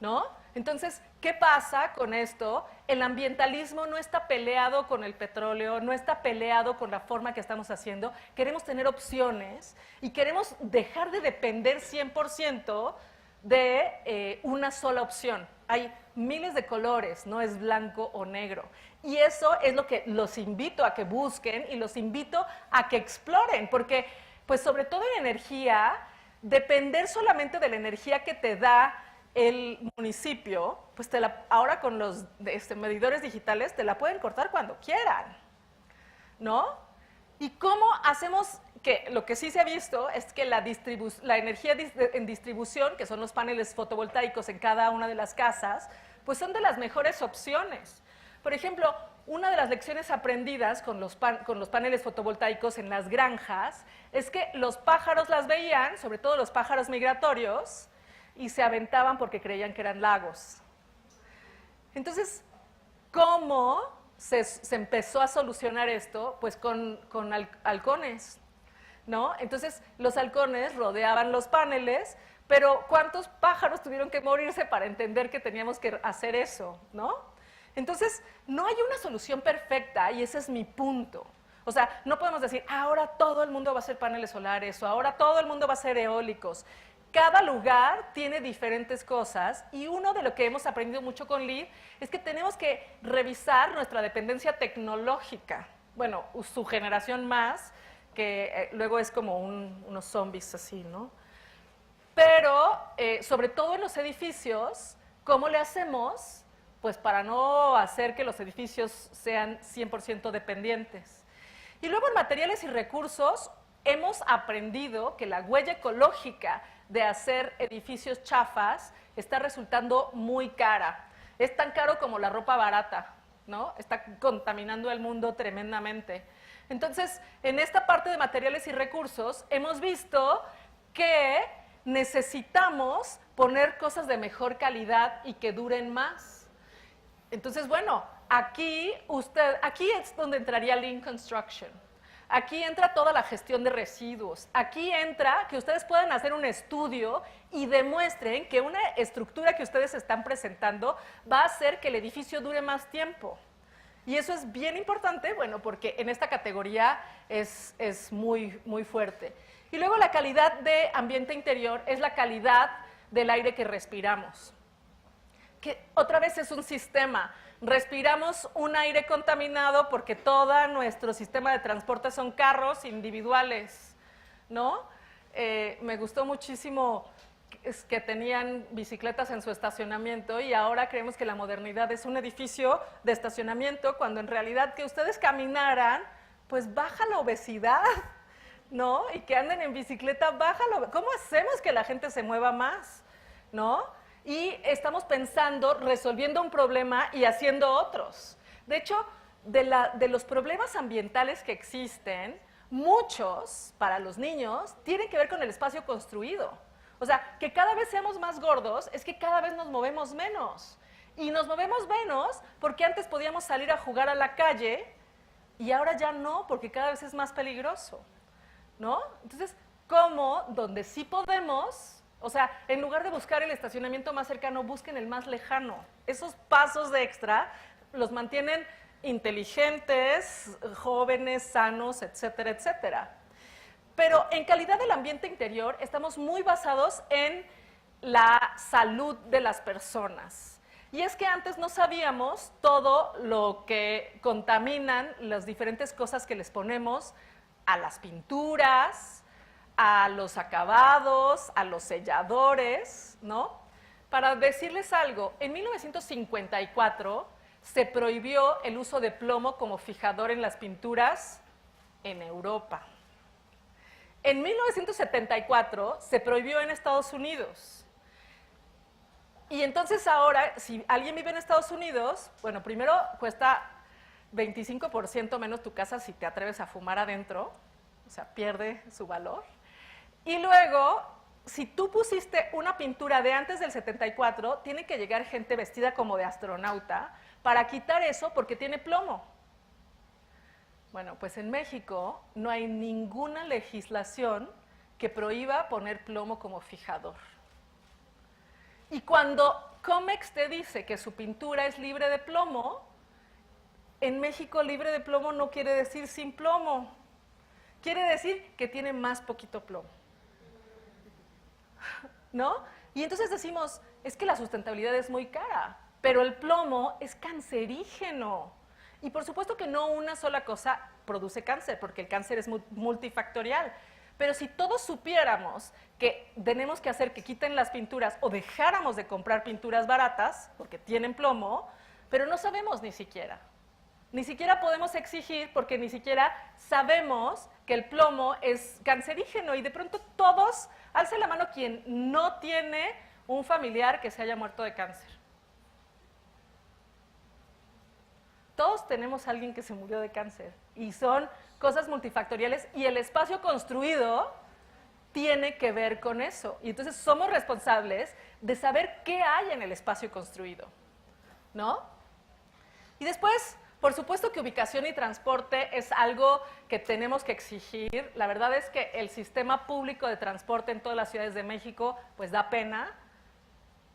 ¿no? Entonces, ¿qué pasa con esto? El ambientalismo no está peleado con el petróleo, no está peleado con la forma que estamos haciendo, queremos tener opciones y queremos dejar de depender 100% de una sola opción. Hay miles de colores, no es blanco o negro. Y eso es lo que los invito a que busquen y los invito a que exploren, porque pues sobre todo en energía, depender solamente de la energía que te da el municipio, pues ahora con los medidores digitales te la pueden cortar cuando quieran, ¿no? ¿Y cómo hacemos que lo que sí se ha visto es que la energía en distribución, que son los paneles fotovoltaicos en cada una de las casas, pues son de las mejores opciones? Por ejemplo, una de las lecciones aprendidas con los paneles fotovoltaicos en las granjas es que los pájaros las veían, sobre todo los pájaros migratorios, y se aventaban porque creían que eran lagos. Entonces, ¿cómo se empezó a solucionar esto? Pues con halcones, ¿no? Entonces, los halcones rodeaban los paneles, pero ¿cuántos pájaros tuvieron que morirse para entender que teníamos que hacer eso, ¿no? Entonces, no hay una solución perfecta y ese es mi punto. O sea, no podemos decir, ahora todo el mundo va a hacer paneles solares o ahora todo el mundo va a hacer eólicos. Cada lugar tiene diferentes cosas y uno de lo que hemos aprendido mucho con LEED es que tenemos que revisar nuestra dependencia tecnológica. Bueno, su generación más, que luego es como unos zombies así, ¿no? Pero, sobre todo en los edificios, ¿cómo le hacemos? Pues para no hacer que los edificios sean 100% dependientes. Y luego en materiales y recursos hemos aprendido que la huella ecológica de hacer edificios chafas está resultando muy cara. Es tan caro como la ropa barata, ¿no? Está contaminando el mundo tremendamente. Entonces, en esta parte de materiales y recursos hemos visto que necesitamos poner cosas de mejor calidad y que duren más. Entonces, bueno, aquí es donde entraría Lean Construction. Aquí entra toda la gestión de residuos. Aquí entra que ustedes puedan hacer un estudio y demuestren que una estructura que ustedes están presentando va a hacer que el edificio dure más tiempo. Y eso es bien importante, bueno, porque en esta categoría es muy, muy fuerte. Y luego la calidad de ambiente interior es la calidad del aire que respiramos. Que otra vez es un sistema. Respiramos un aire contaminado porque todo nuestro sistema de transporte son carros individuales, ¿no? Me gustó muchísimo que tenían bicicletas en su estacionamiento y ahora creemos que la modernidad es un edificio de estacionamiento cuando en realidad que ustedes caminaran, pues baja la obesidad, ¿no? Y que anden en bicicleta, baja la obesidad. ¿Cómo hacemos que la gente se mueva más, ¿no? Y estamos pensando, resolviendo un problema y haciendo otros. De hecho, de los problemas ambientales que existen, muchos, para los niños, tienen que ver con el espacio construido. O sea, que cada vez seamos más gordos es que cada vez nos movemos menos. Y nos movemos menos porque antes podíamos salir a jugar a la calle y ahora ya no, porque cada vez es más peligroso, ¿no? Entonces, ¿cómo? Donde sí podemos, o sea, en lugar de buscar el estacionamiento más cercano, busquen el más lejano. Esos pasos de extra los mantienen inteligentes, jóvenes, sanos, etcétera, etcétera. Pero en calidad del ambiente interior estamos muy basados en la salud de las personas. Y es que antes no sabíamos todo lo que contaminan las diferentes cosas que les ponemos a las pinturas, a los acabados, a los selladores, ¿no? Para decirles algo, en 1954 se prohibió el uso de plomo como fijador en las pinturas en Europa. En 1974 se prohibió en Estados Unidos. Y entonces ahora, si alguien vive en Estados Unidos, bueno, primero cuesta 25% menos tu casa si te atreves a fumar adentro, o sea, pierde su valor. Y luego, si tú pusiste una pintura de antes del 74, tiene que llegar gente vestida como de astronauta para quitar eso porque tiene plomo. Bueno, pues en México no hay ninguna legislación que prohíba poner plomo como fijador. Y cuando Comex te dice que su pintura es libre de plomo, en México libre de plomo no quiere decir sin plomo. Quiere decir que tiene más poquito plomo. ¿No? Y entonces decimos, es que la sustentabilidad es muy cara, pero el plomo es cancerígeno. Y por supuesto que no una sola cosa produce cáncer, porque el cáncer es multifactorial. Pero si todos supiéramos que tenemos que hacer que quiten las pinturas o dejáramos de comprar pinturas baratas, porque tienen plomo, pero no sabemos ni siquiera. Ni siquiera podemos exigir porque ni siquiera sabemos que el plomo es cancerígeno y de pronto todos, alce la mano quien no tiene un familiar que se haya muerto de cáncer. Todos tenemos a alguien que se murió de cáncer y son cosas multifactoriales y el espacio construido tiene que ver con eso. Y entonces somos responsables de saber qué hay en el espacio construido, ¿no? Y después, por supuesto que ubicación y transporte es algo que tenemos que exigir. La verdad es que el sistema público de transporte en todas las ciudades de México pues da pena,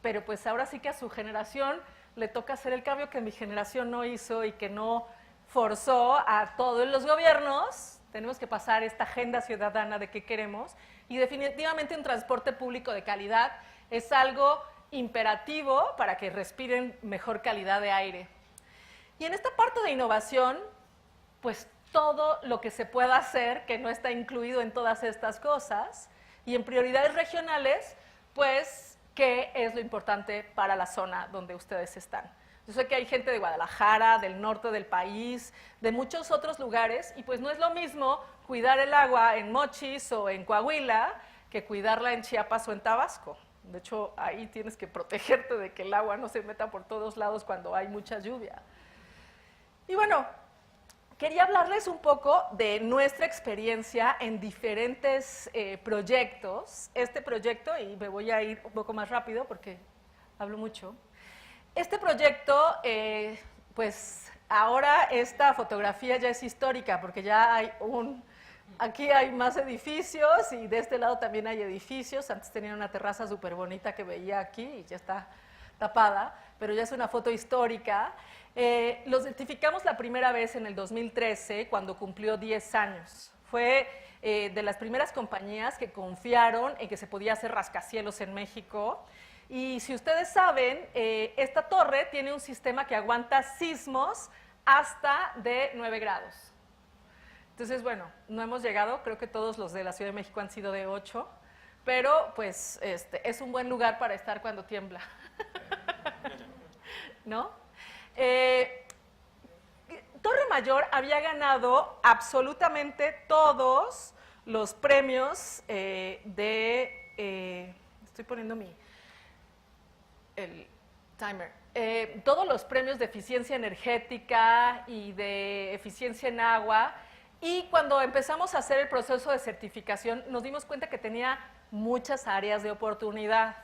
pero pues ahora sí que a su generación le toca hacer el cambio que mi generación no hizo y que no forzó a todos los gobiernos. Tenemos que pasar esta agenda ciudadana de qué queremos y definitivamente un transporte público de calidad es algo imperativo para que respiren mejor calidad de aire. Y en esta parte de innovación, pues todo lo que se pueda hacer que no está incluido en todas estas cosas y en prioridades regionales, pues qué es lo importante para la zona donde ustedes están. Yo sé que hay gente de Guadalajara, del norte del país, de muchos otros lugares, y pues no es lo mismo cuidar el agua en Mochis o en Coahuila que cuidarla en Chiapas o en Tabasco. De hecho, ahí tienes que protegerte de que el agua no se meta por todos lados cuando hay mucha lluvia. Y bueno, quería hablarles un poco de nuestra experiencia en diferentes proyectos. Este proyecto, y me voy a ir un poco más rápido porque hablo mucho. Este proyecto, pues ahora esta fotografía ya es histórica porque ya hay aquí hay más edificios y de este lado también hay edificios. Antes tenían una terraza súper bonita que veía aquí y ya está tapada, pero ya es una foto histórica. Lo certificamos la primera vez en el 2013 cuando cumplió 10 años. Fue de las primeras compañías que confiaron en que se podía hacer rascacielos en México. Y si ustedes saben, esta torre tiene un sistema que aguanta sismos hasta de 9 grados. Entonces, bueno, no hemos llegado, creo que todos los de la Ciudad de México han sido de 8, pero pues es un buen lugar para estar cuando tiembla. ¿No? Torre Mayor había ganado absolutamente todos los premios estoy poniendo el timer. Todos los premios de eficiencia energética y de eficiencia en agua, y cuando empezamos a hacer el proceso de certificación nos dimos cuenta que tenía muchas áreas de oportunidad.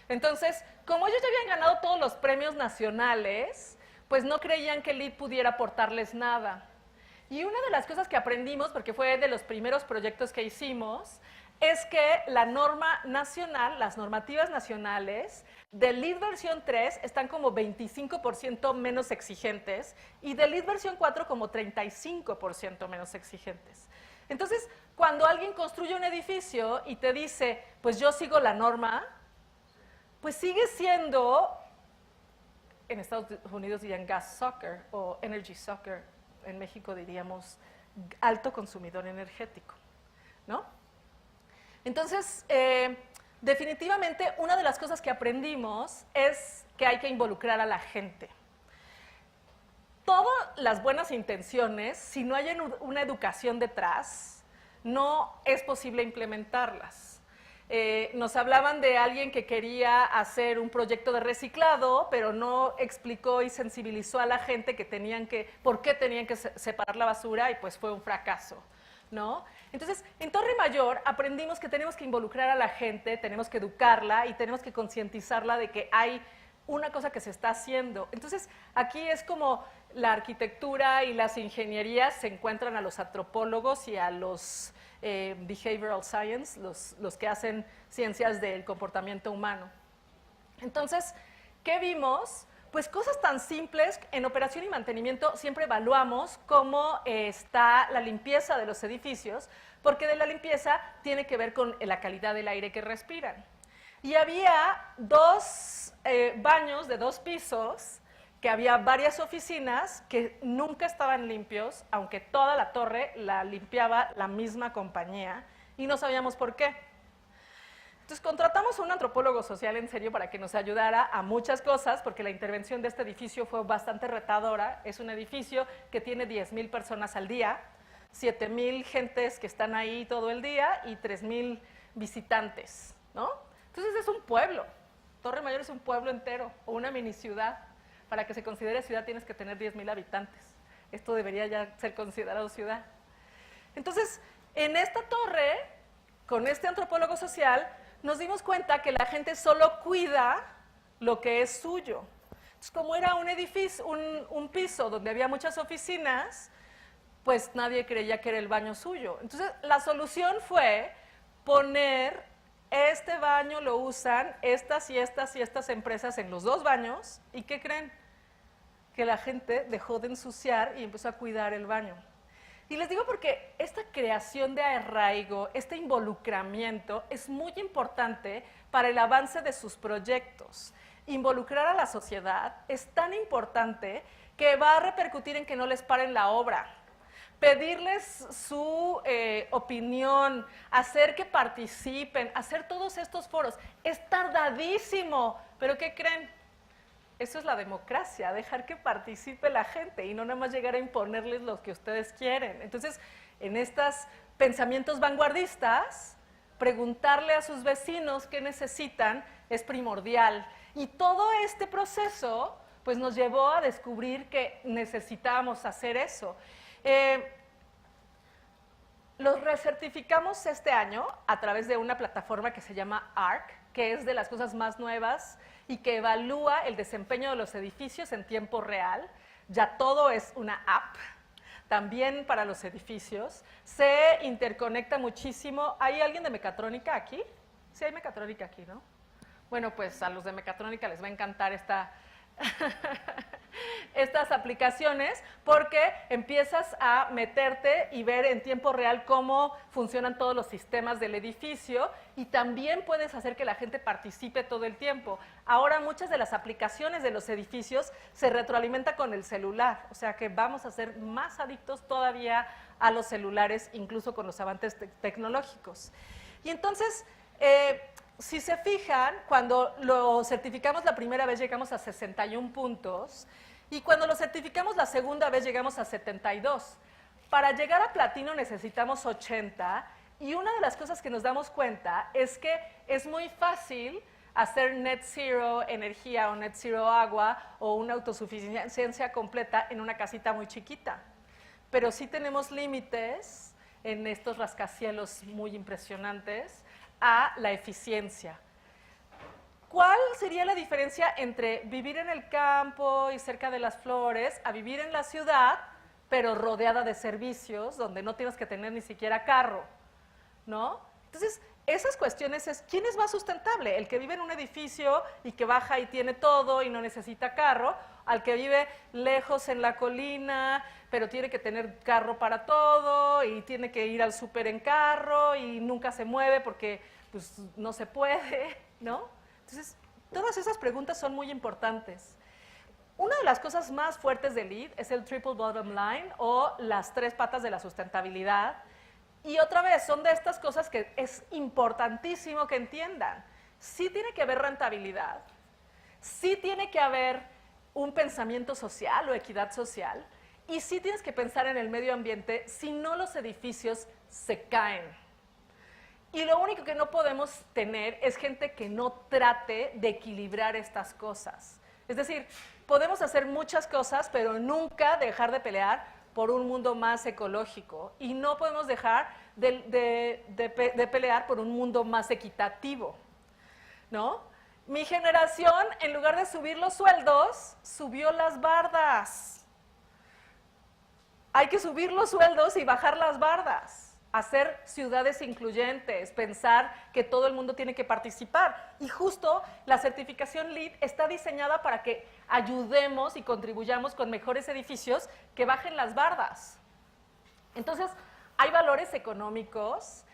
Entonces, como ellos ya habían ganado todos los premios nacionales, pues no creían que LEED pudiera aportarles nada. Y una de las cosas que aprendimos, porque fue de los primeros proyectos que hicimos, es que la norma nacional, las normativas nacionales de LEED versión 3 están como 25% menos exigentes y de LEED versión 4 como 35% menos exigentes. Entonces, cuando alguien construye un edificio y te dice, pues yo sigo la norma, pues sigue siendo, en Estados Unidos dirían gas sucker o energy sucker, en México diríamos alto consumidor energético, ¿no? Entonces, definitivamente una de las cosas que aprendimos es que hay que involucrar a la gente. Todas las buenas intenciones, si no hay una educación detrás, no es posible implementarlas. Nos hablaban de alguien que quería hacer un proyecto de reciclado, pero no explicó y sensibilizó a la gente que por qué tenían que separar la basura y pues fue un fracaso, ¿no? Entonces, en Torre Mayor aprendimos que tenemos que involucrar a la gente, tenemos que educarla y tenemos que concientizarla de que hay una cosa que se está haciendo. Entonces, aquí es como la arquitectura y las ingenierías se encuentran a los antropólogos y a los behavioral science, los que hacen ciencias del comportamiento humano. Entonces, ¿qué vimos? Pues cosas tan simples, en operación y mantenimiento siempre evaluamos cómo está la limpieza de los edificios, porque de la limpieza tiene que ver con la calidad del aire que respiran. Y había dos baños de 2 pisos, que había varias oficinas que nunca estaban limpios, aunque toda la torre la limpiaba la misma compañía, y no sabíamos por qué. Entonces contratamos a un antropólogo social en serio para que nos ayudara a muchas cosas, porque la intervención de este edificio fue bastante retadora. Es un edificio que tiene 10,000 personas al día, 7,000 gentes que están ahí todo el día y 3,000 visitantes, ¿no? Entonces es un pueblo. Torre Mayor es un pueblo entero, o una mini ciudad. Para que se considere ciudad tienes que tener 10,000 habitantes. Esto debería ya ser considerado ciudad. Entonces, en esta torre, con este antropólogo social, nos dimos cuenta que la gente solo cuida lo que es suyo. Entonces, como era un edificio, un piso donde había muchas oficinas, pues nadie creía que era el baño suyo. Entonces, la solución fue poner este baño, lo usan estas y estas y estas empresas en los 2 baños, ¿y qué creen? Que la gente dejó de ensuciar y empezó a cuidar el baño. Y les digo porque esta creación de arraigo, este involucramiento es muy importante para el avance de sus proyectos. Involucrar a la sociedad es tan importante que va a repercutir en que no les paren la obra. Pedirles su opinión, hacer que participen, hacer todos estos foros. Es tardadísimo, pero ¿qué creen? Eso es la democracia, dejar que participe la gente y no nada más llegar a imponerles lo que ustedes quieren. Entonces, en estos pensamientos vanguardistas, preguntarle a sus vecinos qué necesitan es primordial. Y todo este proceso pues, nos llevó a descubrir que necesitábamos hacer eso. Los recertificamos este año a través de una plataforma que se llama ARC, que es de las cosas más nuevas y que evalúa el desempeño de los edificios en tiempo real. Ya todo es una app, también para los edificios. Se interconecta muchísimo. ¿Hay alguien de mecatrónica aquí? Sí, hay mecatrónica aquí, ¿no? Bueno, pues a los de mecatrónica les va a encantar estas aplicaciones porque empiezas a meterte y ver en tiempo real cómo funcionan todos los sistemas del edificio y también puedes hacer que la gente participe todo el tiempo. Ahora muchas de las aplicaciones de los edificios se retroalimentan con el celular, o sea que vamos a ser más adictos todavía a los celulares, incluso con los avances tecnológicos. Y entonces, si se fijan, cuando lo certificamos la primera vez llegamos a 61 puntos y cuando lo certificamos la segunda vez llegamos a 72. Para llegar a platino necesitamos 80 y una de las cosas que nos damos cuenta es que es muy fácil hacer net zero energía o net zero agua o una autosuficiencia completa en una casita muy chiquita. Pero sí tenemos límites en estos rascacielos muy impresionantes a la eficiencia. ¿Cuál sería la diferencia entre vivir en el campo y cerca de las flores a vivir en la ciudad, pero rodeada de servicios, donde no tienes que tener ni siquiera carro, ¿no? Entonces, esas cuestiones es, ¿quién es más sustentable? ¿El que vive en un edificio y que baja y tiene todo y no necesita carro? ¿Al que vive lejos en la colina, pero tiene que tener carro para todo y tiene que ir al súper en carro y nunca se mueve porque pues, no se puede, ¿no? Entonces, todas esas preguntas son muy importantes. Una de las cosas más fuertes del LEED es el triple bottom line o las tres patas de la sustentabilidad. Y otra vez, son de estas cosas que es importantísimo que entiendan. Sí tiene que haber rentabilidad, sí tiene que haber un pensamiento social o equidad social, y sí tienes que pensar en el medio ambiente, si no los edificios se caen. Y lo único que no podemos tener es gente que no trate de equilibrar estas cosas. Es decir, podemos hacer muchas cosas, pero nunca dejar de pelear por un mundo más ecológico. Y no podemos dejar de pelear por un mundo más equitativo, ¿no? Mi generación, en lugar de subir los sueldos, subió las bardas. Hay que subir los sueldos y bajar las bardas. Hacer ciudades incluyentes, pensar que todo el mundo tiene que participar. Y justo la certificación LEED está diseñada para que ayudemos y contribuyamos con mejores edificios que bajen las bardas. Entonces, hay valores económicos.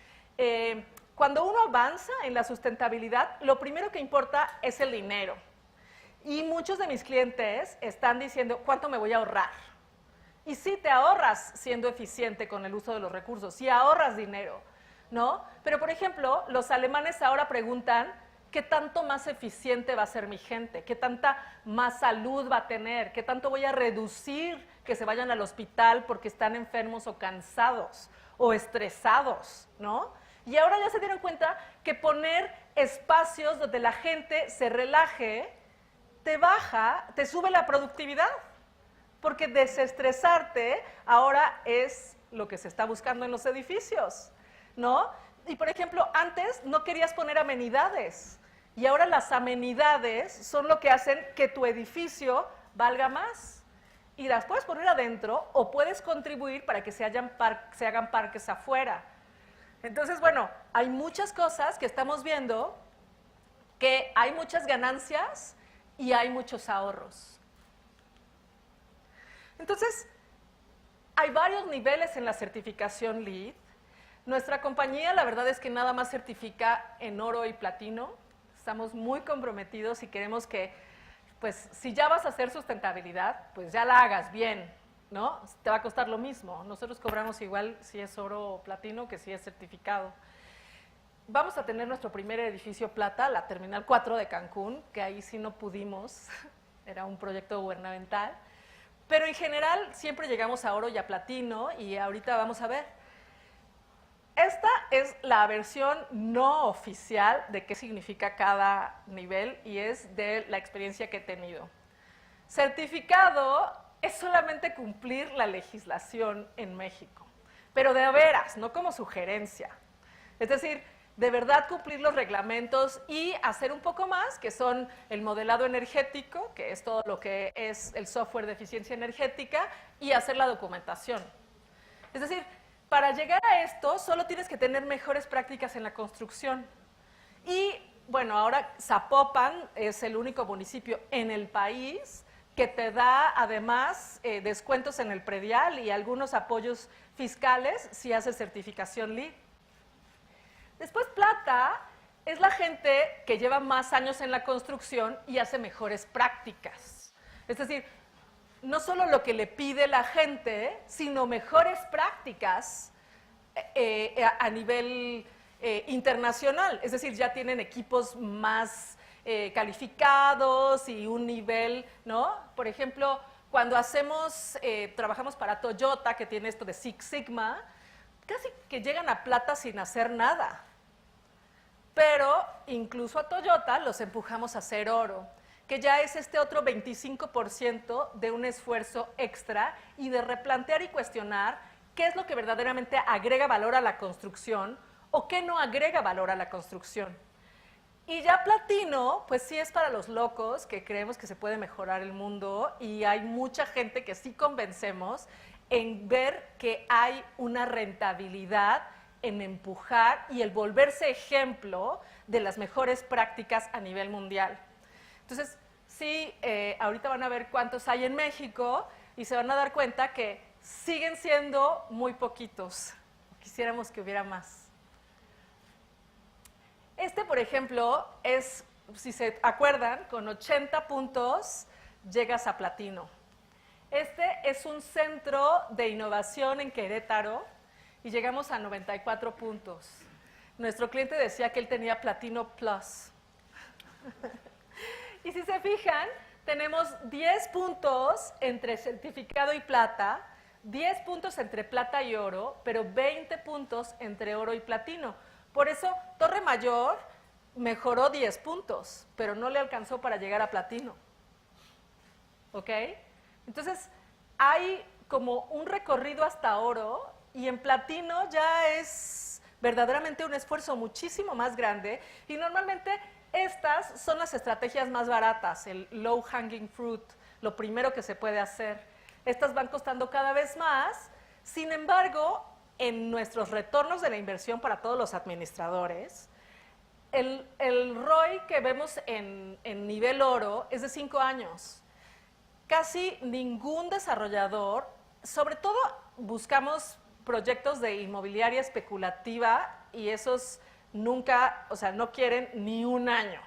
Cuando uno avanza en la sustentabilidad, lo primero que importa es el dinero. Y muchos de mis clientes están diciendo, ¿cuánto me voy a ahorrar? Y sí te ahorras siendo eficiente con el uso de los recursos, sí ahorras dinero, ¿no? Pero, por ejemplo, los alemanes ahora preguntan, ¿qué tanto más eficiente va a ser mi gente? ¿Qué tanta más salud va a tener? ¿Qué tanto voy a reducir que se vayan al hospital porque están enfermos o cansados o estresados, ¿no? Y ahora ya se dieron cuenta que poner espacios donde la gente se relaje te sube la productividad. Porque desestresarte ahora es lo que se está buscando en los edificios, ¿no? Y, por ejemplo, antes no querías poner amenidades y ahora las amenidades son lo que hacen que tu edificio valga más. Y las puedes poner adentro o puedes contribuir para que se hagan parques afuera. Entonces, bueno, hay muchas cosas que estamos viendo que hay muchas ganancias y hay muchos ahorros. Entonces, hay varios niveles en la certificación LEED. Nuestra compañía, la verdad es que nada más certifica en oro y platino. Estamos muy comprometidos y queremos que, pues, si ya vas a hacer sustentabilidad, pues ya la hagas bien, ¿no? Te va a costar lo mismo. Nosotros cobramos igual si es oro o platino que si es certificado. Vamos a tener nuestro primer edificio plata, la Terminal 4 de Cancún, que ahí sí no pudimos, era un proyecto gubernamental. Pero en general siempre llegamos a oro y a platino y ahorita vamos a ver. Esta es la versión no oficial de qué significa cada nivel y es de la experiencia que he tenido. Certificado es solamente cumplir la legislación en México, pero de veras, no como sugerencia. Es decir, de verdad cumplir los reglamentos y hacer un poco más, que son el modelado energético, que es todo lo que es el software de eficiencia energética, y hacer la documentación. Es decir, para llegar a esto, solo tienes que tener mejores prácticas en la construcción. Y, bueno, ahora Zapopan es el único municipio en el país que te da, además, descuentos en el predial y algunos apoyos fiscales si haces certificación LEED. Después, plata es la gente que lleva más años en la construcción y hace mejores prácticas. Es decir, no solo lo que le pide la gente, sino mejores prácticas a nivel internacional. Es decir, ya tienen equipos más calificados y un nivel, ¿no? Por ejemplo, cuando trabajamos para Toyota, que tiene esto de Six Sigma, casi que llegan a plata sin hacer nada. Pero incluso a Toyota los empujamos a hacer oro, que ya es este otro 25% de un esfuerzo extra y de replantear y cuestionar qué es lo que verdaderamente agrega valor a la construcción o qué no agrega valor a la construcción. Y ya platino, pues sí es para los locos que creemos que se puede mejorar el mundo y hay mucha gente que sí convencemos en ver que hay una rentabilidad en empujar y el volverse ejemplo de las mejores prácticas a nivel mundial. Entonces, sí, ahorita van a ver cuántos hay en México y se van a dar cuenta que siguen siendo muy poquitos. Quisiéramos que hubiera más. Este, por ejemplo, es, si se acuerdan, con 80 puntos llegas a platino. Este es un centro de innovación en Querétaro y llegamos a 94 puntos. Nuestro cliente decía que él tenía Platino Plus. Y si se fijan, tenemos 10 puntos entre certificado y plata, 10 puntos entre plata y oro, pero 20 puntos entre oro y platino. Por eso, Torre Mayor mejoró 10 puntos, pero no le alcanzó para llegar a platino. ¿Ok? Entonces, hay como un recorrido hasta oro y en platino ya es verdaderamente un esfuerzo muchísimo más grande y normalmente estas son las estrategias más baratas, el low hanging fruit, lo primero que se puede hacer. Estas van costando cada vez más, sin embargo, en nuestros retornos de la inversión para todos los administradores, el ROI que vemos en nivel oro es de 5 años. Casi ningún desarrollador, sobre todo buscamos proyectos de inmobiliaria especulativa y esos nunca, o sea, no quieren ni un año.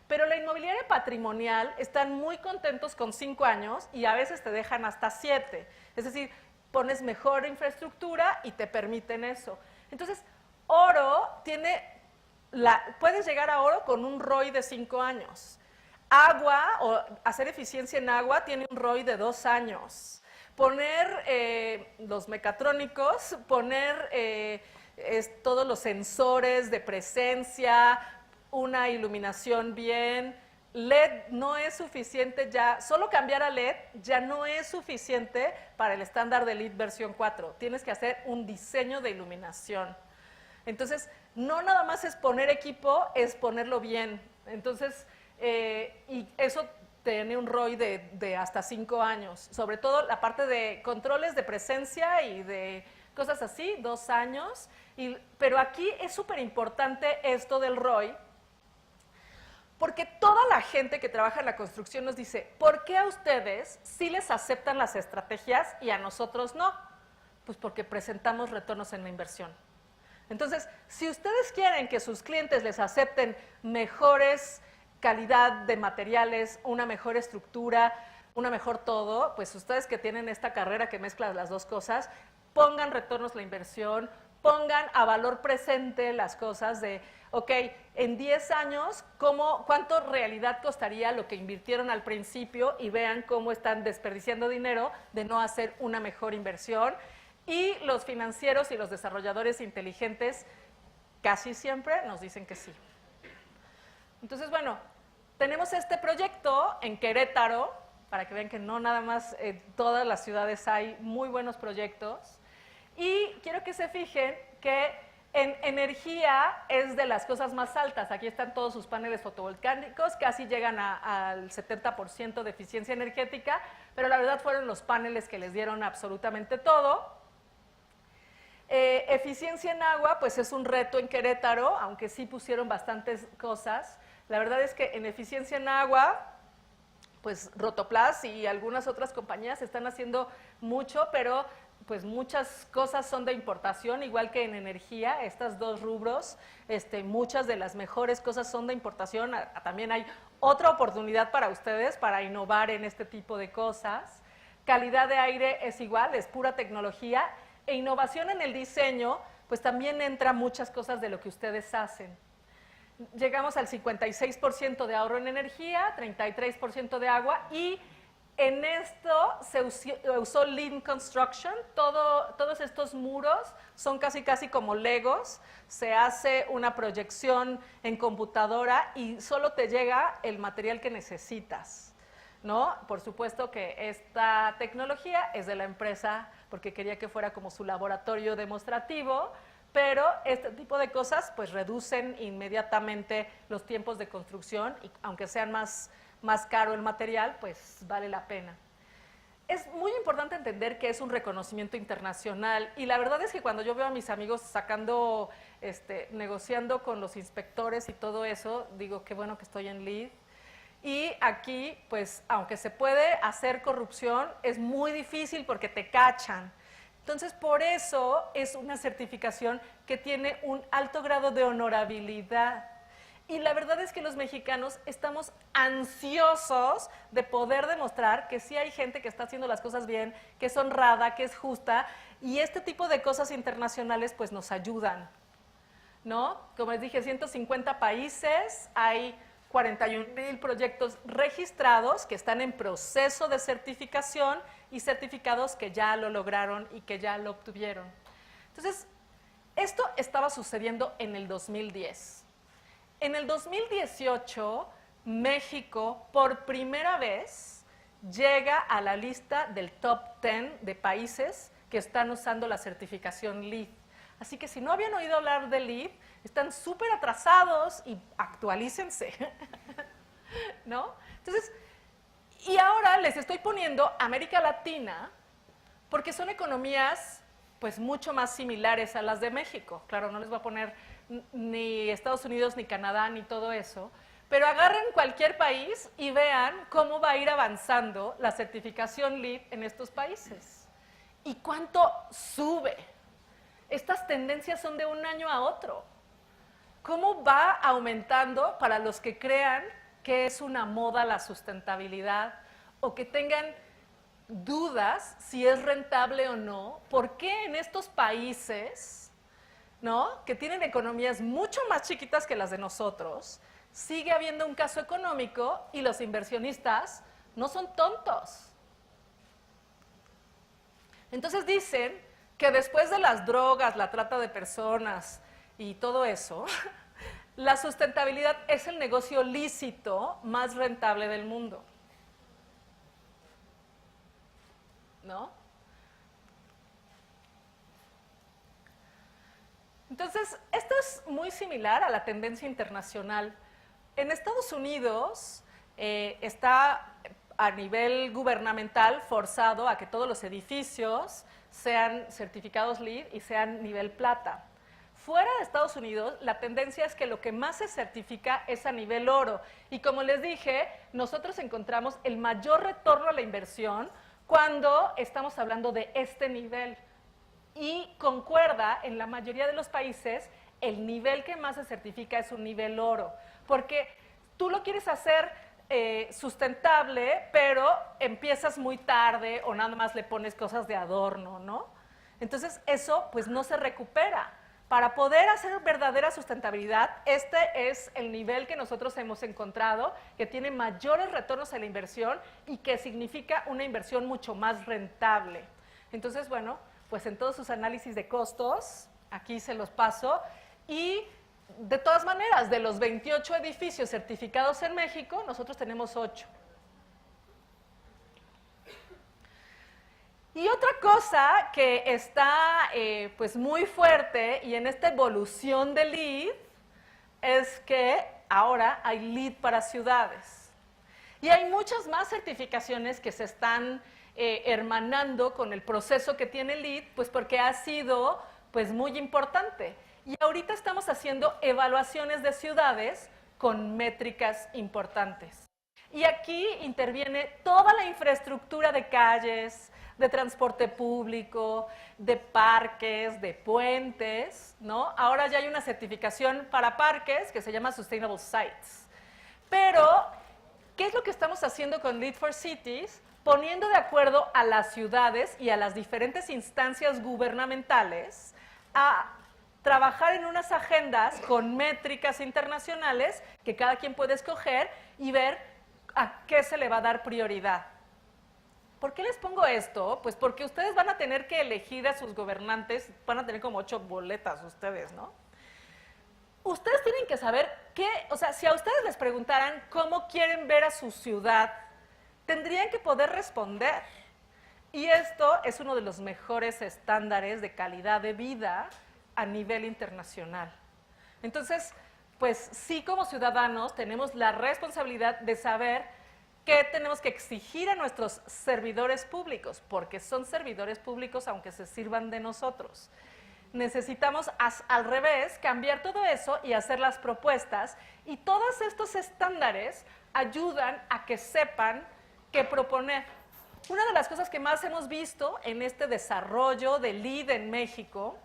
Pero la inmobiliaria patrimonial están muy contentos con 5 años y a veces te dejan hasta 7. Es decir, pones mejor infraestructura y te permiten eso. Entonces, oro tiene, puedes llegar a oro con un ROI de 5 años. Agua, o hacer eficiencia en agua, tiene un ROI de 2 años. Poner los mecatrónicos, poner todos los sensores de presencia, una iluminación bien. LED no es suficiente ya, solo cambiar a LED ya no es suficiente para el estándar de LEED versión 4. Tienes que hacer un diseño de iluminación. Entonces, no nada más es poner equipo, es ponerlo bien. Entonces, y eso tiene un ROI de hasta 5 años. Sobre todo la parte de controles de presencia y de cosas así, 2 años. Pero aquí es súper importante esto del ROI, porque toda la gente que trabaja en la construcción nos dice, ¿por qué a ustedes sí les aceptan las estrategias y a nosotros no? Pues porque presentamos retornos en la inversión. Entonces, si ustedes quieren que sus clientes les acepten mejores calidad de materiales, una mejor estructura, una mejor todo, pues ustedes que tienen esta carrera que mezcla las dos cosas, pongan retornos la inversión, pongan a valor presente las cosas de, ok, en 10 años, ¿cuánto realidad costaría lo que invirtieron al principio? Y vean cómo están desperdiciando dinero de no hacer una mejor inversión. Y los financieros y los desarrolladores inteligentes casi siempre nos dicen que sí. Entonces, bueno, tenemos este proyecto en Querétaro, para que vean que no nada más en todas las ciudades hay muy buenos proyectos. Y quiero que se fijen que en energía es de las cosas más altas. Aquí están todos sus paneles fotovoltaicos, casi llegan al 70% de eficiencia energética, pero la verdad fueron los paneles que les dieron absolutamente todo. Eficiencia en agua, pues es un reto en Querétaro, aunque sí pusieron bastantes cosas. La verdad es que en eficiencia en agua, pues Rotoplas y algunas otras compañías están haciendo mucho, pero pues muchas cosas son de importación, igual que en energía, estos dos rubros, muchas de las mejores cosas son de importación. También hay otra oportunidad para ustedes para innovar en este tipo de cosas. Calidad de aire es igual, es pura tecnología. E innovación en el diseño, pues también entra muchas cosas de lo que ustedes hacen. Llegamos al 56% de ahorro en energía, 33% de agua y en esto se usó Lean Construction. Todos estos muros son casi como Legos. Se hace una proyección en computadora y solo te llega el material que necesitas, ¿no? Por supuesto que esta tecnología es de la empresa porque quería que fuera como su laboratorio demostrativo, pero este tipo de cosas pues reducen inmediatamente los tiempos de construcción y aunque sean más caro el material, pues vale la pena. Es muy importante entender que es un reconocimiento internacional y la verdad es que cuando yo veo a mis amigos sacando, negociando con los inspectores y todo eso, digo qué bueno que estoy en LEED. Y aquí, pues, aunque se puede hacer corrupción, es muy difícil porque te cachan. Entonces, por eso es una certificación que tiene un alto grado de honorabilidad. Y la verdad es que los mexicanos estamos ansiosos de poder demostrar que sí hay gente que está haciendo las cosas bien, que es honrada, que es justa, y este tipo de cosas internacionales pues nos ayudan, ¿no? Como les dije, 150 países, hay 41,000 proyectos registrados que están en proceso de certificación y certificados que ya lo lograron y que ya lo obtuvieron. Entonces, esto estaba sucediendo en el 2010. En el 2018, México, por primera vez, llega a la lista del top 10 de países que están usando la certificación LEED. Así que si no habían oído hablar de LEED, están súper atrasados y actualícense, ¿no? Entonces, y ahora les estoy poniendo América Latina porque son economías pues mucho más similares a las de México. Claro, no les voy a poner ni Estados Unidos, ni Canadá, ni todo eso, pero agarren cualquier país y vean cómo va a ir avanzando la certificación LEED en estos países. ¿Y cuánto sube? Estas tendencias son de un año a otro. ¿Cómo va aumentando para los que crean que es una moda la sustentabilidad o que tengan dudas si es rentable o no? ¿Por qué en estos países, ¿no?, que tienen economías mucho más chiquitas que las de nosotros, sigue habiendo un caso económico y los inversionistas no son tontos? Entonces dicen que después de las drogas, la trata de personas y todo eso, la sustentabilidad es el negocio lícito más rentable del mundo, ¿no? Entonces, esto es muy similar a la tendencia internacional. En Estados Unidos está a nivel gubernamental forzado a que todos los edificios sean certificados LEED y sean nivel plata. Fuera de Estados Unidos, la tendencia es que lo que más se certifica es a nivel oro. Y como les dije, nosotros encontramos el mayor retorno a la inversión cuando estamos hablando de este nivel. Y concuerda, en la mayoría de los países, el nivel que más se certifica es un nivel oro. Porque tú lo quieres hacer sustentable, pero empiezas muy tarde o nada más le pones cosas de adorno, ¿no? Entonces, eso pues no se recupera. Para poder hacer verdadera sustentabilidad, este es el nivel que nosotros hemos encontrado, que tiene mayores retornos a la inversión y que significa una inversión mucho más rentable. Entonces, bueno, pues en todos sus análisis de costos, aquí se los paso, y de todas maneras, de los 28 edificios certificados en México, nosotros tenemos 8. Y otra cosa que está pues muy fuerte y en esta evolución de LEED es que ahora hay LEED para ciudades. Y hay muchas más certificaciones que se están hermanando con el proceso que tiene LEED, pues porque ha sido pues muy importante. Y ahorita estamos haciendo evaluaciones de ciudades con métricas importantes. Y aquí interviene toda la infraestructura de calles, de transporte público, de parques, de puentes, ¿no? Ahora ya hay una certificación para parques que se llama Sustainable Sites. Pero, ¿qué es lo que estamos haciendo con LEED for Cities? Poniendo de acuerdo a las ciudades y a las diferentes instancias gubernamentales a trabajar en unas agendas con métricas internacionales que cada quien puede escoger y ver a qué se le va a dar prioridad. ¿Por qué les pongo esto? Pues porque ustedes van a tener que elegir a sus gobernantes, van a tener como 8 boletas ustedes, ¿no? Ustedes tienen que saber qué, o sea, si a ustedes les preguntaran cómo quieren ver a su ciudad, tendrían que poder responder. Y esto es uno de los mejores estándares de calidad de vida a nivel internacional. Entonces, pues sí, como ciudadanos tenemos la responsabilidad de saber qué tenemos que exigir a nuestros servidores públicos, porque son servidores públicos aunque se sirvan de nosotros. Necesitamos, al revés, cambiar todo eso y hacer las propuestas, y todos estos estándares ayudan a que sepan qué proponer. Una de las cosas que más hemos visto en este desarrollo de LEED en México,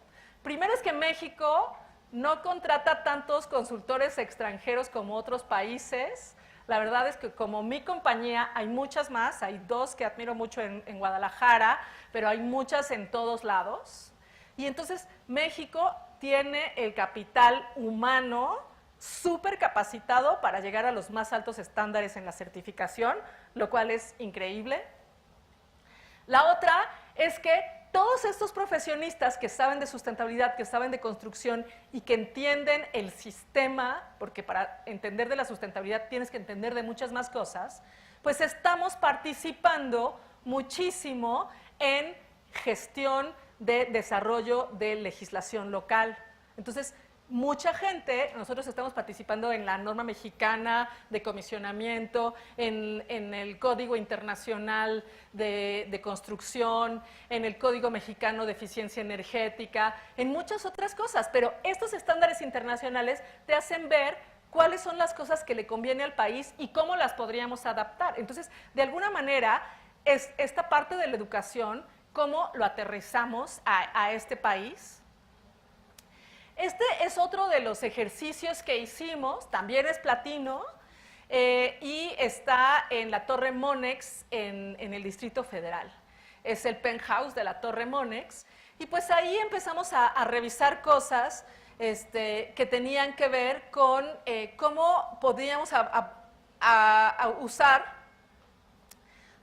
primero es que México no contrata tantos consultores extranjeros como otros países. La verdad es que como mi compañía hay muchas más, hay dos que admiro mucho en Guadalajara, pero hay muchas en todos lados. Y entonces México tiene el capital humano súper capacitado para llegar a los más altos estándares en la certificación, lo cual es increíble. La otra es que todos estos profesionistas que saben de sustentabilidad, que saben de construcción y que entienden el sistema, porque para entender de la sustentabilidad tienes que entender de muchas más cosas, pues estamos participando muchísimo en gestión de desarrollo de legislación local. Entonces, mucha gente, nosotros estamos participando en la norma mexicana de comisionamiento, en el Código Internacional de Construcción, en el Código Mexicano de Eficiencia Energética, en muchas otras cosas, pero estos estándares internacionales te hacen ver cuáles son las cosas que le conviene al país y cómo las podríamos adaptar. Entonces, de alguna manera, es esta parte de la educación, cómo lo aterrizamos a este país. Este es otro de los ejercicios que hicimos, también es platino, y está en la Torre Monex en el Distrito Federal. Es el penthouse de la Torre Monex, y pues ahí empezamos a revisar cosas que tenían que ver con cómo podíamos usar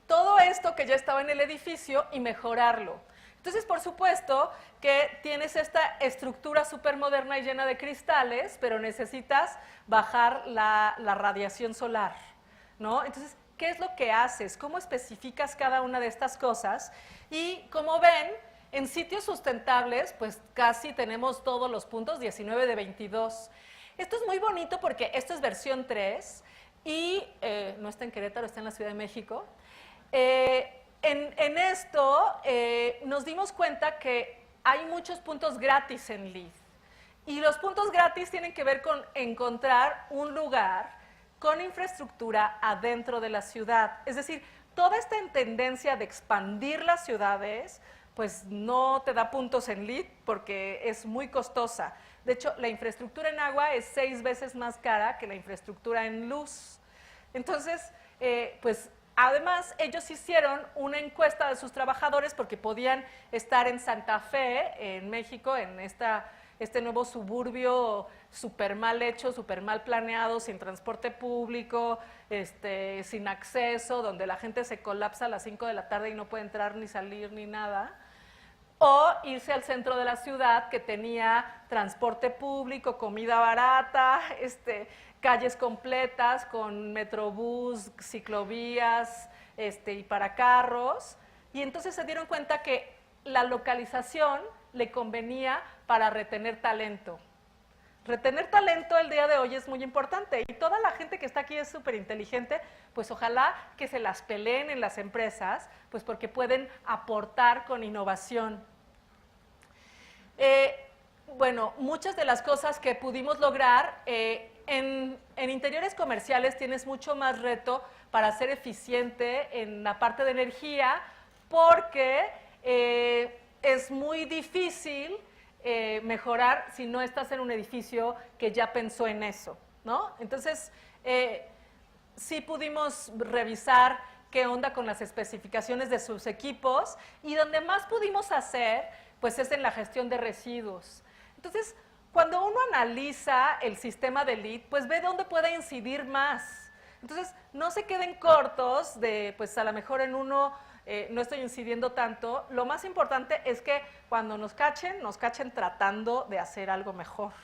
todo esto que ya estaba en el edificio y mejorarlo. Entonces, por supuesto que tienes esta estructura súper moderna y llena de cristales, pero necesitas bajar la radiación solar, ¿no? Entonces, ¿qué es lo que haces? ¿Cómo especificas cada una de estas cosas? Y como ven, en sitios sustentables, pues casi tenemos todos los puntos, 19 de 22. Esto es muy bonito porque esto es versión 3 y no está en Querétaro, está en la Ciudad de México. En esto nos dimos cuenta que hay muchos puntos gratis en LEED, y los puntos gratis tienen que ver con encontrar un lugar con infraestructura adentro de la ciudad. Es decir, toda esta tendencia de expandir las ciudades, pues no te da puntos en LEED porque es muy costosa. De hecho, la infraestructura en agua es 6 veces más cara que la infraestructura en luz. Entonces, pues además, ellos hicieron una encuesta de sus trabajadores porque podían estar en Santa Fe, en México, en este nuevo suburbio súper mal hecho, súper mal planeado, sin transporte público, sin acceso, donde la gente se colapsa a las 5 de la tarde y no puede entrar ni salir ni nada. O irse al centro de la ciudad, que tenía transporte público, comida barata, calles completas con metrobús, ciclovías y para carros. Y entonces se dieron cuenta que la localización le convenía para retener talento. Retener talento el día de hoy es muy importante, y toda la gente que está aquí es súper inteligente, pues ojalá que se las peleen en las empresas, pues porque pueden aportar con innovación. Bueno, muchas de las cosas que pudimos lograr, en interiores comerciales tienes mucho más reto para ser eficiente en la parte de energía, porque es muy difícil mejorar si no estás en un edificio que ya pensó en eso, ¿no? Entonces, sí pudimos revisar qué onda con las especificaciones de sus equipos, y donde más pudimos hacer, pues es en la gestión de residuos. Entonces, cuando uno analiza el sistema de LEED, pues ve dónde puede incidir más. Entonces, no se queden cortos de, pues a lo mejor en uno no estoy incidiendo tanto. Lo más importante es que cuando nos cachen tratando de hacer algo mejor.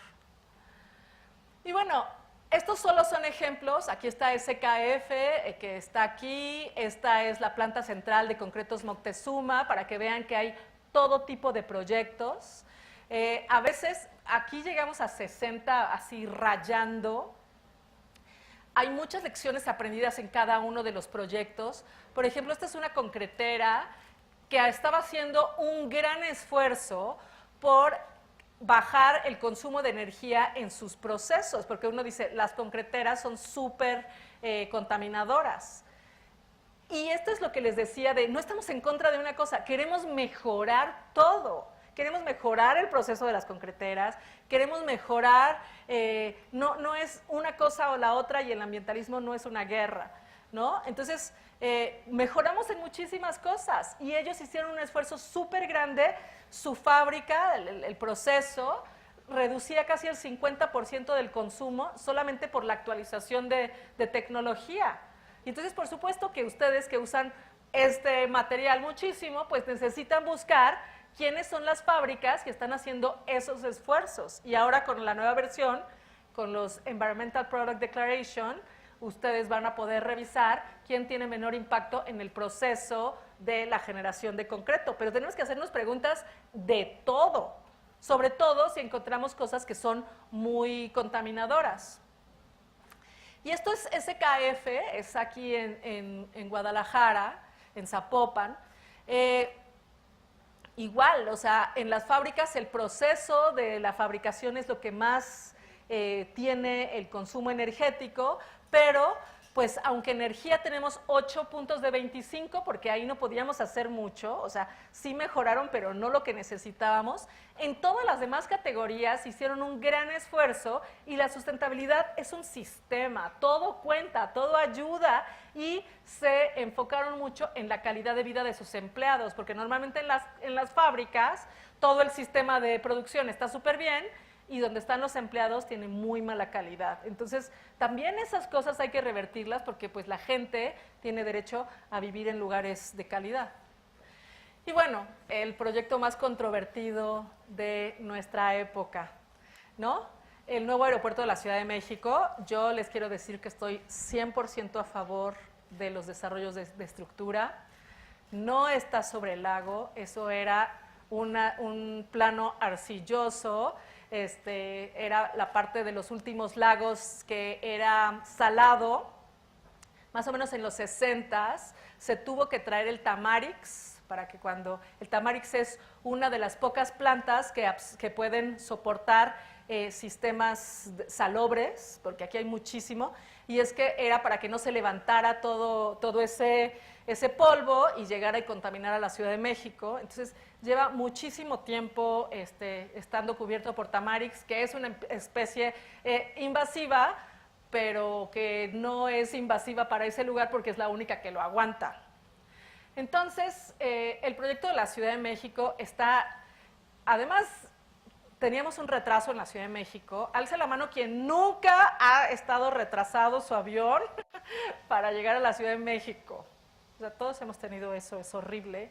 Y bueno, estos solo son ejemplos. Aquí está SKF, que está aquí. Esta es la planta central de Concretos Moctezuma, para que vean que hay todo tipo de proyectos. A veces aquí llegamos a 60, así rayando. Hay muchas lecciones aprendidas en cada uno de los proyectos. Por ejemplo, esta es una concretera que estaba haciendo un gran esfuerzo por bajar el consumo de energía en sus procesos, porque uno dice, las concreteras son súper contaminadoras. Y esto es lo que les decía de, no estamos en contra de una cosa, queremos mejorar todo. Queremos mejorar el proceso de las concreteras, queremos mejorar, no es una cosa o la otra y el ambientalismo no es una guerra, ¿no? Entonces, mejoramos en muchísimas cosas y ellos hicieron un esfuerzo súper grande, su fábrica, el proceso, reducía casi el 50% del consumo solamente por la actualización de tecnología. Y entonces, por supuesto que ustedes que usan este material muchísimo, pues necesitan buscar quiénes son las fábricas que están haciendo esos esfuerzos. Y ahora con la nueva versión, con los Environmental Product Declaration, ustedes van a poder revisar quién tiene menor impacto en el proceso de la generación de concreto. Pero tenemos que hacernos preguntas de todo, sobre todo si encontramos cosas que son muy contaminadoras. Y esto es SKF, es aquí en Guadalajara, en Zapopan. Igual, o sea, en las fábricas el proceso de la fabricación es lo que más tiene el consumo energético, pero pues aunque energía tenemos 8 puntos de 25, porque ahí no podíamos hacer mucho, o sea, sí mejoraron, pero no lo que necesitábamos, en todas las demás categorías hicieron un gran esfuerzo y la sustentabilidad es un sistema, todo cuenta, todo ayuda y se enfocaron mucho en la calidad de vida de sus empleados, porque normalmente en las fábricas todo el sistema de producción está súper bien, y donde están los empleados tiene muy mala calidad. Entonces, también esas cosas hay que revertirlas porque pues la gente tiene derecho a vivir en lugares de calidad. Y bueno, el proyecto más controvertido de nuestra época, ¿no? El nuevo aeropuerto de la Ciudad de México. Yo les quiero decir que estoy 100% a favor de los desarrollos de estructura. No está sobre el lago, eso era un plano arcilloso. Era la parte de los últimos lagos que era salado, más o menos en los 60s, se tuvo que traer el tamarix, para que cuando, el tamarix es una de las pocas plantas que pueden soportar sistemas salobres, porque aquí hay muchísimo, y es que era para que no se levantara todo ese polvo y llegara y contaminara a la Ciudad de México. Entonces, lleva muchísimo tiempo estando cubierto por tamarix, que es una especie invasiva, pero que no es invasiva para ese lugar porque es la única que lo aguanta. Entonces, el proyecto de la Ciudad de México está, además, teníamos un retraso en la Ciudad de México. Alce la mano quien nunca ha estado retrasado su avión para llegar a la Ciudad de México. O sea, todos hemos tenido eso, es horrible.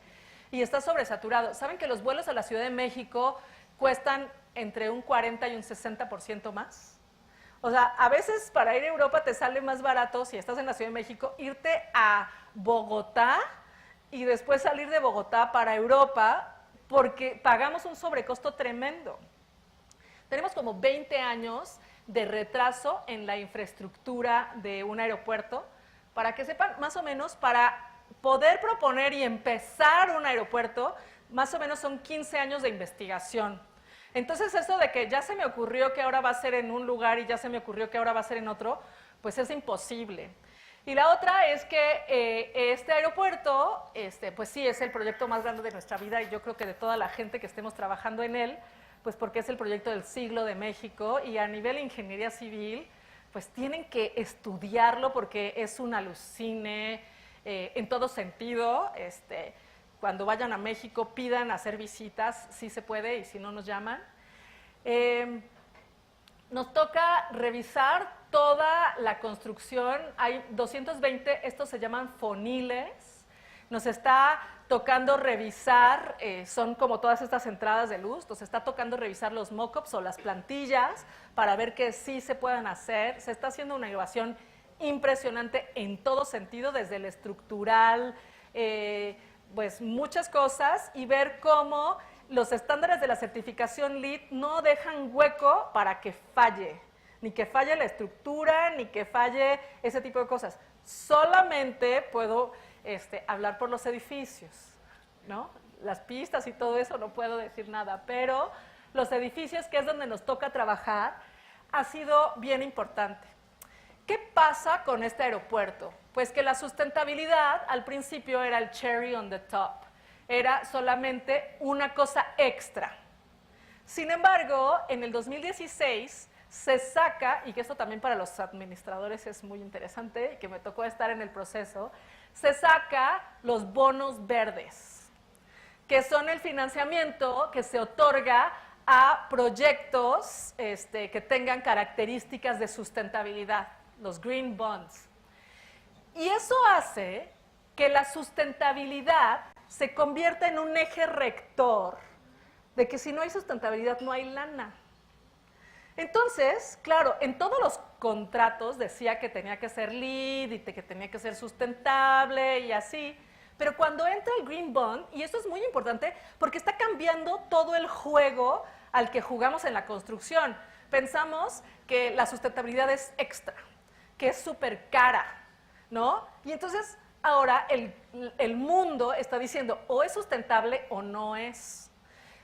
Y está sobresaturado. ¿Saben que los vuelos a la Ciudad de México cuestan entre un 40 y un 60% más? O sea, a veces para ir a Europa te sale más barato, si estás en la Ciudad de México, irte a Bogotá y después salir de Bogotá para Europa, porque pagamos un sobrecosto tremendo. Tenemos como 20 años de retraso en la infraestructura de un aeropuerto. Para que sepan, más o menos, para poder proponer y empezar un aeropuerto, más o menos son 15 años de investigación. Entonces, eso de que ya se me ocurrió que ahora va a ser en un lugar y ya se me ocurrió que ahora va a ser en otro, pues es imposible. Y la otra es que este aeropuerto, pues sí, es el proyecto más grande de nuestra vida y yo creo que de toda la gente que estemos trabajando en él, pues porque es el proyecto del siglo de México y a nivel de ingeniería civil, pues tienen que estudiarlo porque es un alucine en todo sentido. Cuando vayan a México pidan hacer visitas, sí se puede y si no nos llaman. Nos toca revisar toda la construcción, hay 220, estos se llaman foniles, nos está tocando revisar, son como todas estas entradas de luz, nos está tocando revisar los mock-ups o las plantillas para ver que sí se puedan hacer, se está haciendo una innovación impresionante en todo sentido, desde el estructural, pues muchas cosas, y ver cómo los estándares de la certificación LEED no dejan hueco para que falle, ni que falle la estructura, ni que falle ese tipo de cosas. Solamente puedo hablar por los edificios, ¿no? Las pistas y todo eso no puedo decir nada, pero los edificios, que es donde nos toca trabajar, ha sido bien importante. ¿Qué pasa con este aeropuerto? Pues que la sustentabilidad al principio era el cherry on the top, era solamente una cosa extra. Sin embargo, en el 2016 se saca, y que esto también para los administradores es muy interesante, y que me tocó estar en el proceso, se saca los bonos verdes, que son el financiamiento que se otorga a proyectos que tengan características de sustentabilidad, los green bonds. Y eso hace que la sustentabilidad se convierta en un eje rector de que si no hay sustentabilidad no hay lana. Entonces, claro, en todos los contratos decía que tenía que ser LEED y que tenía que ser sustentable y así, pero cuando entra el Green Bond, y esto es muy importante porque está cambiando todo el juego al que jugamos en la construcción. Pensamos que la sustentabilidad es extra, que es súper cara, ¿no? Y entonces ahora el mundo está diciendo o es sustentable o no es.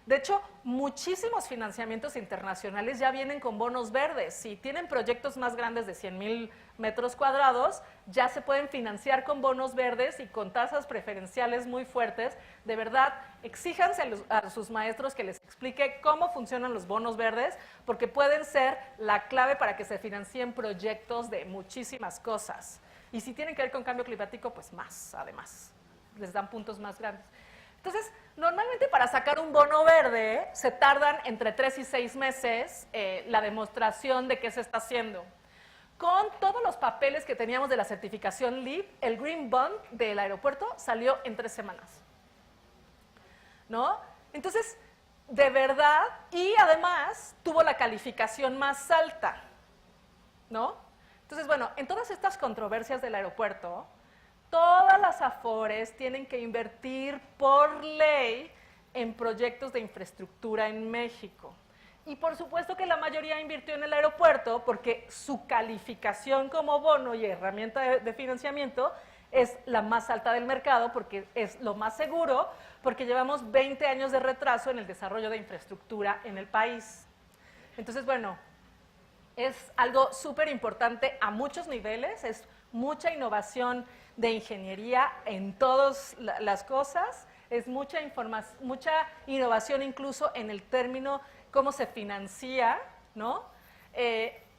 De hecho, muchísimos financiamientos internacionales ya vienen con bonos verdes. Si tienen proyectos más grandes de 100,000 metros cuadrados, ya se pueden financiar con bonos verdes y con tasas preferenciales muy fuertes. De verdad, exíjanse a sus maestros que les explique cómo funcionan los bonos verdes, porque pueden ser la clave para que se financien proyectos de muchísimas cosas. Y si tienen que ver con cambio climático, pues más, además. Les dan puntos más grandes. Entonces, normalmente para sacar un bono verde se tardan entre 3 y 6 meses la demostración de qué se está haciendo. Con todos los papeles que teníamos de la certificación LEED, el Green Bond del aeropuerto salió en 3 semanas, ¿no? Entonces, de verdad, y además tuvo la calificación más alta, ¿no? Entonces, bueno, en todas estas controversias del aeropuerto, todas las AFORES tienen que invertir por ley en proyectos de infraestructura en México. Y por supuesto que la mayoría invirtió en el aeropuerto porque su calificación como bono y herramienta de financiamiento es la más alta del mercado porque es lo más seguro, porque llevamos 20 años de retraso en el desarrollo de infraestructura en el país. Entonces, bueno, es algo súper importante a muchos niveles, es mucha innovación de ingeniería en todas las cosas, es mucha innovación incluso en el término cómo se financia, ¿no?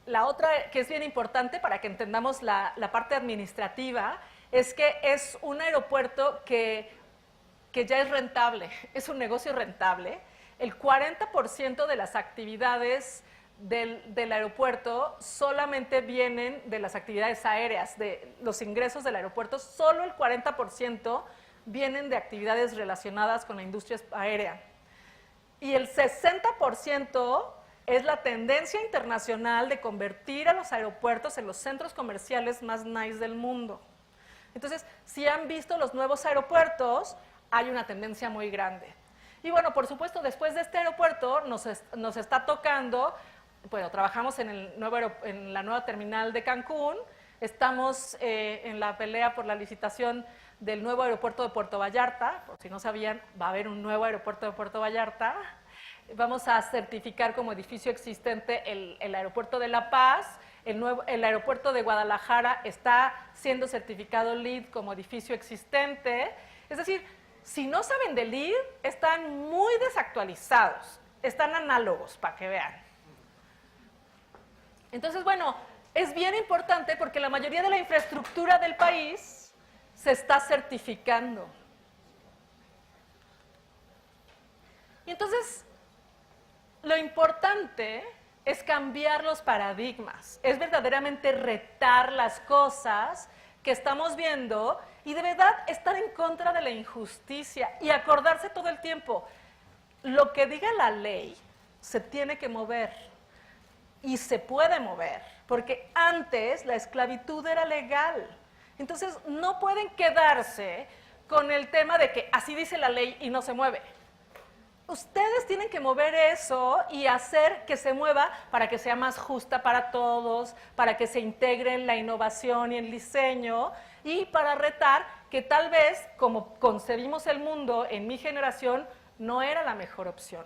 La otra que es bien importante para que entendamos la parte administrativa es que es un aeropuerto que ya es rentable, es un negocio rentable. El 40% de las actividades del aeropuerto solamente vienen de las actividades aéreas, de los ingresos del aeropuerto, solo el 40% vienen de actividades relacionadas con la industria aérea. Y el 60% es la tendencia internacional de convertir a los aeropuertos en los centros comerciales más nice del mundo. Entonces, si han visto los nuevos aeropuertos, hay una tendencia muy grande. Y bueno, por supuesto, después de este aeropuerto nos está tocando. Bueno, trabajamos en la nueva terminal de Cancún, estamos en la pelea por la licitación del nuevo aeropuerto de Puerto Vallarta, por si no sabían, va a haber un nuevo aeropuerto de Puerto Vallarta, vamos a certificar como edificio existente el aeropuerto de La Paz, el aeropuerto de Guadalajara está siendo certificado LEED como edificio existente, es decir, si no saben de LEED, están muy desactualizados, están análogos, para que vean. Entonces, bueno, es bien importante porque la mayoría de la infraestructura del país se está certificando. Y entonces, lo importante es cambiar los paradigmas, es verdaderamente retar las cosas que estamos viendo y de verdad estar en contra de la injusticia y acordarse todo el tiempo, lo que diga la ley se tiene que mover. Y se puede mover, porque antes la esclavitud era legal. Entonces, no pueden quedarse con el tema de que así dice la ley y no se mueve. ustedes tienen que mover eso y hacer que se mueva para que sea más justa para todos, para que se integre en la innovación y el diseño y para retar que tal vez como concebimos el mundo en mi generación no era la mejor opción,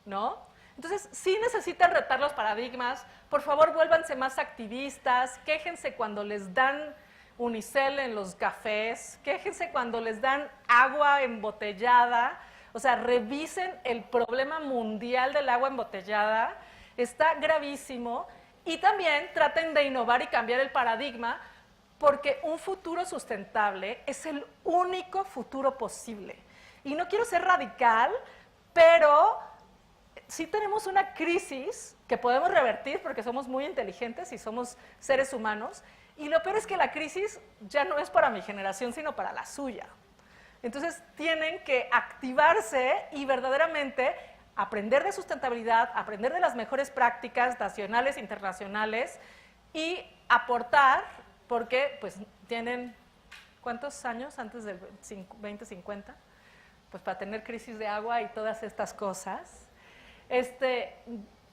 ¿no? Entonces, sí necesitan retar los paradigmas, por favor vuélvanse más activistas, quéjense cuando les dan unicel en los cafés, quéjense cuando les dan agua embotellada, o sea, revisen el problema mundial del agua embotellada, está gravísimo, y también traten de innovar y cambiar el paradigma, porque un futuro sustentable es el único futuro posible. Y no quiero ser radical, pero sí tenemos una crisis que podemos revertir porque somos muy inteligentes y somos seres humanos, y lo peor es que la crisis ya no es para mi generación, sino para la suya. Entonces tienen que activarse y verdaderamente aprender de sustentabilidad, aprender de las mejores prácticas nacionales e internacionales y aportar, porque pues tienen, ¿cuántos años antes del 2050? Pues para tener crisis de agua y todas estas cosas.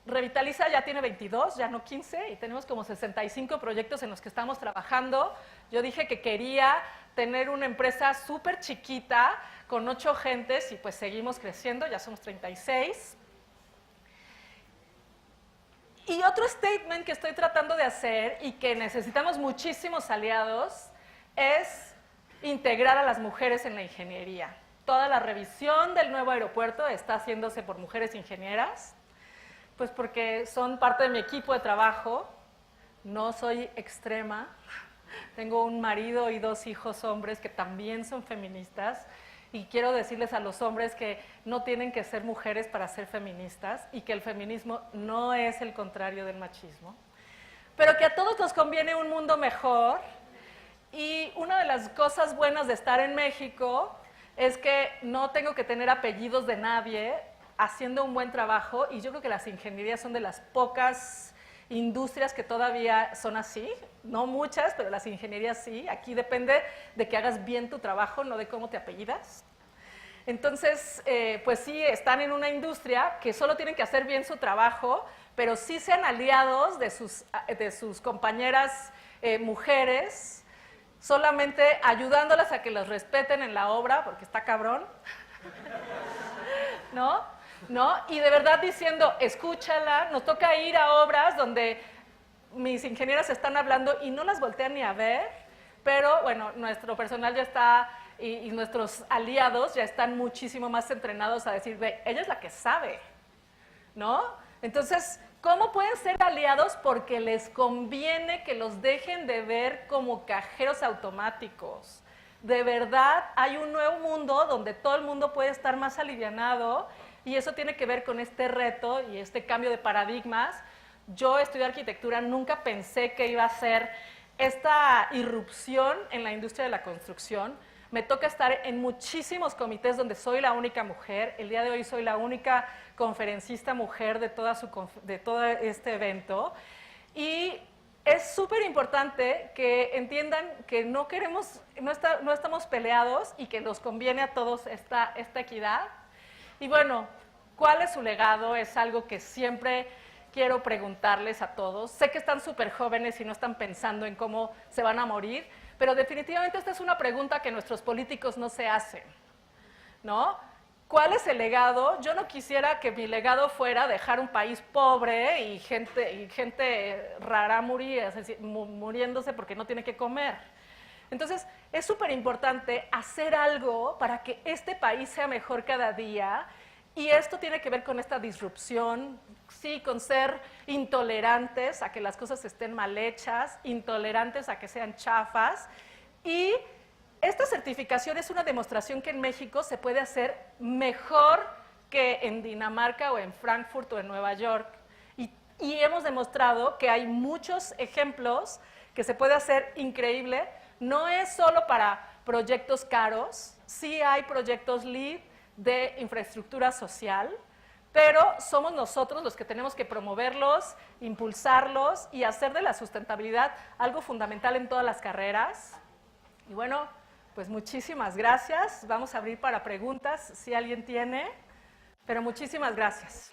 Revitaliza ya tiene 22, ya no 15, y tenemos como 65 proyectos en los que estamos trabajando. Yo dije que quería tener una empresa súper chiquita, con 8 gentes, y pues seguimos creciendo, ya somos 36. Y otro statement que estoy tratando de hacer, y que necesitamos muchísimos aliados, es integrar a las mujeres en la ingeniería. Toda la revisión del nuevo aeropuerto está haciéndose por mujeres ingenieras, pues porque son parte de mi equipo de trabajo, no soy extrema, tengo un marido y 2 hijos hombres que también son feministas, y quiero decirles a los hombres que no tienen que ser mujeres para ser feministas, y que el feminismo no es el contrario del machismo, pero que a todos nos conviene un mundo mejor, y una de las cosas buenas de estar en México es que no tengo que tener apellidos de nadie haciendo un buen trabajo, y yo creo que las ingenierías son de las pocas industrias que todavía son así, no muchas, pero las ingenierías sí. Aquí depende de que hagas bien tu trabajo, no de cómo te apellidas. Entonces, pues sí, están en una industria que solo tienen que hacer bien su trabajo, pero sí sean aliados de sus compañeras mujeres, solamente ayudándolas a que los respeten en la obra, porque está cabrón, ¿no? Y de verdad diciendo, escúchala, nos toca ir a obras donde mis ingenieras están hablando y no las voltean ni a ver, pero bueno, nuestro personal ya está, y nuestros aliados ya están muchísimo más entrenados a decir, ve, ella es la que sabe, ¿no? Entonces, ¿cómo pueden ser aliados? Porque les conviene que los dejen de ver como cajeros automáticos. De verdad, hay un nuevo mundo donde todo el mundo puede estar más alivianado, y eso tiene que ver con este reto y este cambio de paradigmas. Yo estudié arquitectura, nunca pensé que iba a ser esta irrupción en la industria de la construcción. Me toca estar en muchísimos comités donde soy la única mujer. El día de hoy soy la única conferencista mujer de todo este evento. Y es súper importante que entiendan que no estamos peleados y que nos conviene a todos esta equidad. Y bueno, ¿cuál es su legado? Es algo que siempre quiero preguntarles a todos. Sé que están súper jóvenes y no están pensando en cómo se van a morir, pero definitivamente esta es una pregunta que nuestros políticos no se hacen, ¿no? ¿Cuál es el legado? Yo no quisiera que mi legado fuera dejar un país pobre y gente rara muriéndose porque no tiene que comer. Entonces, es súper importante hacer algo para que este país sea mejor cada día, y esto tiene que ver con esta disrupción, sí, con ser intolerantes a que las cosas estén mal hechas, intolerantes a que sean chafas, y esta certificación es una demostración que en México se puede hacer mejor que en Dinamarca o en Frankfurt o en Nueva York, y hemos demostrado que hay muchos ejemplos que se puede hacer increíble. No es solo para proyectos caros, sí hay proyectos LEED de infraestructura social, pero somos nosotros los que tenemos que promoverlos, impulsarlos y hacer de la sustentabilidad algo fundamental en todas las carreras. Y bueno, pues muchísimas gracias. Vamos a abrir para preguntas, si alguien tiene. Pero muchísimas gracias.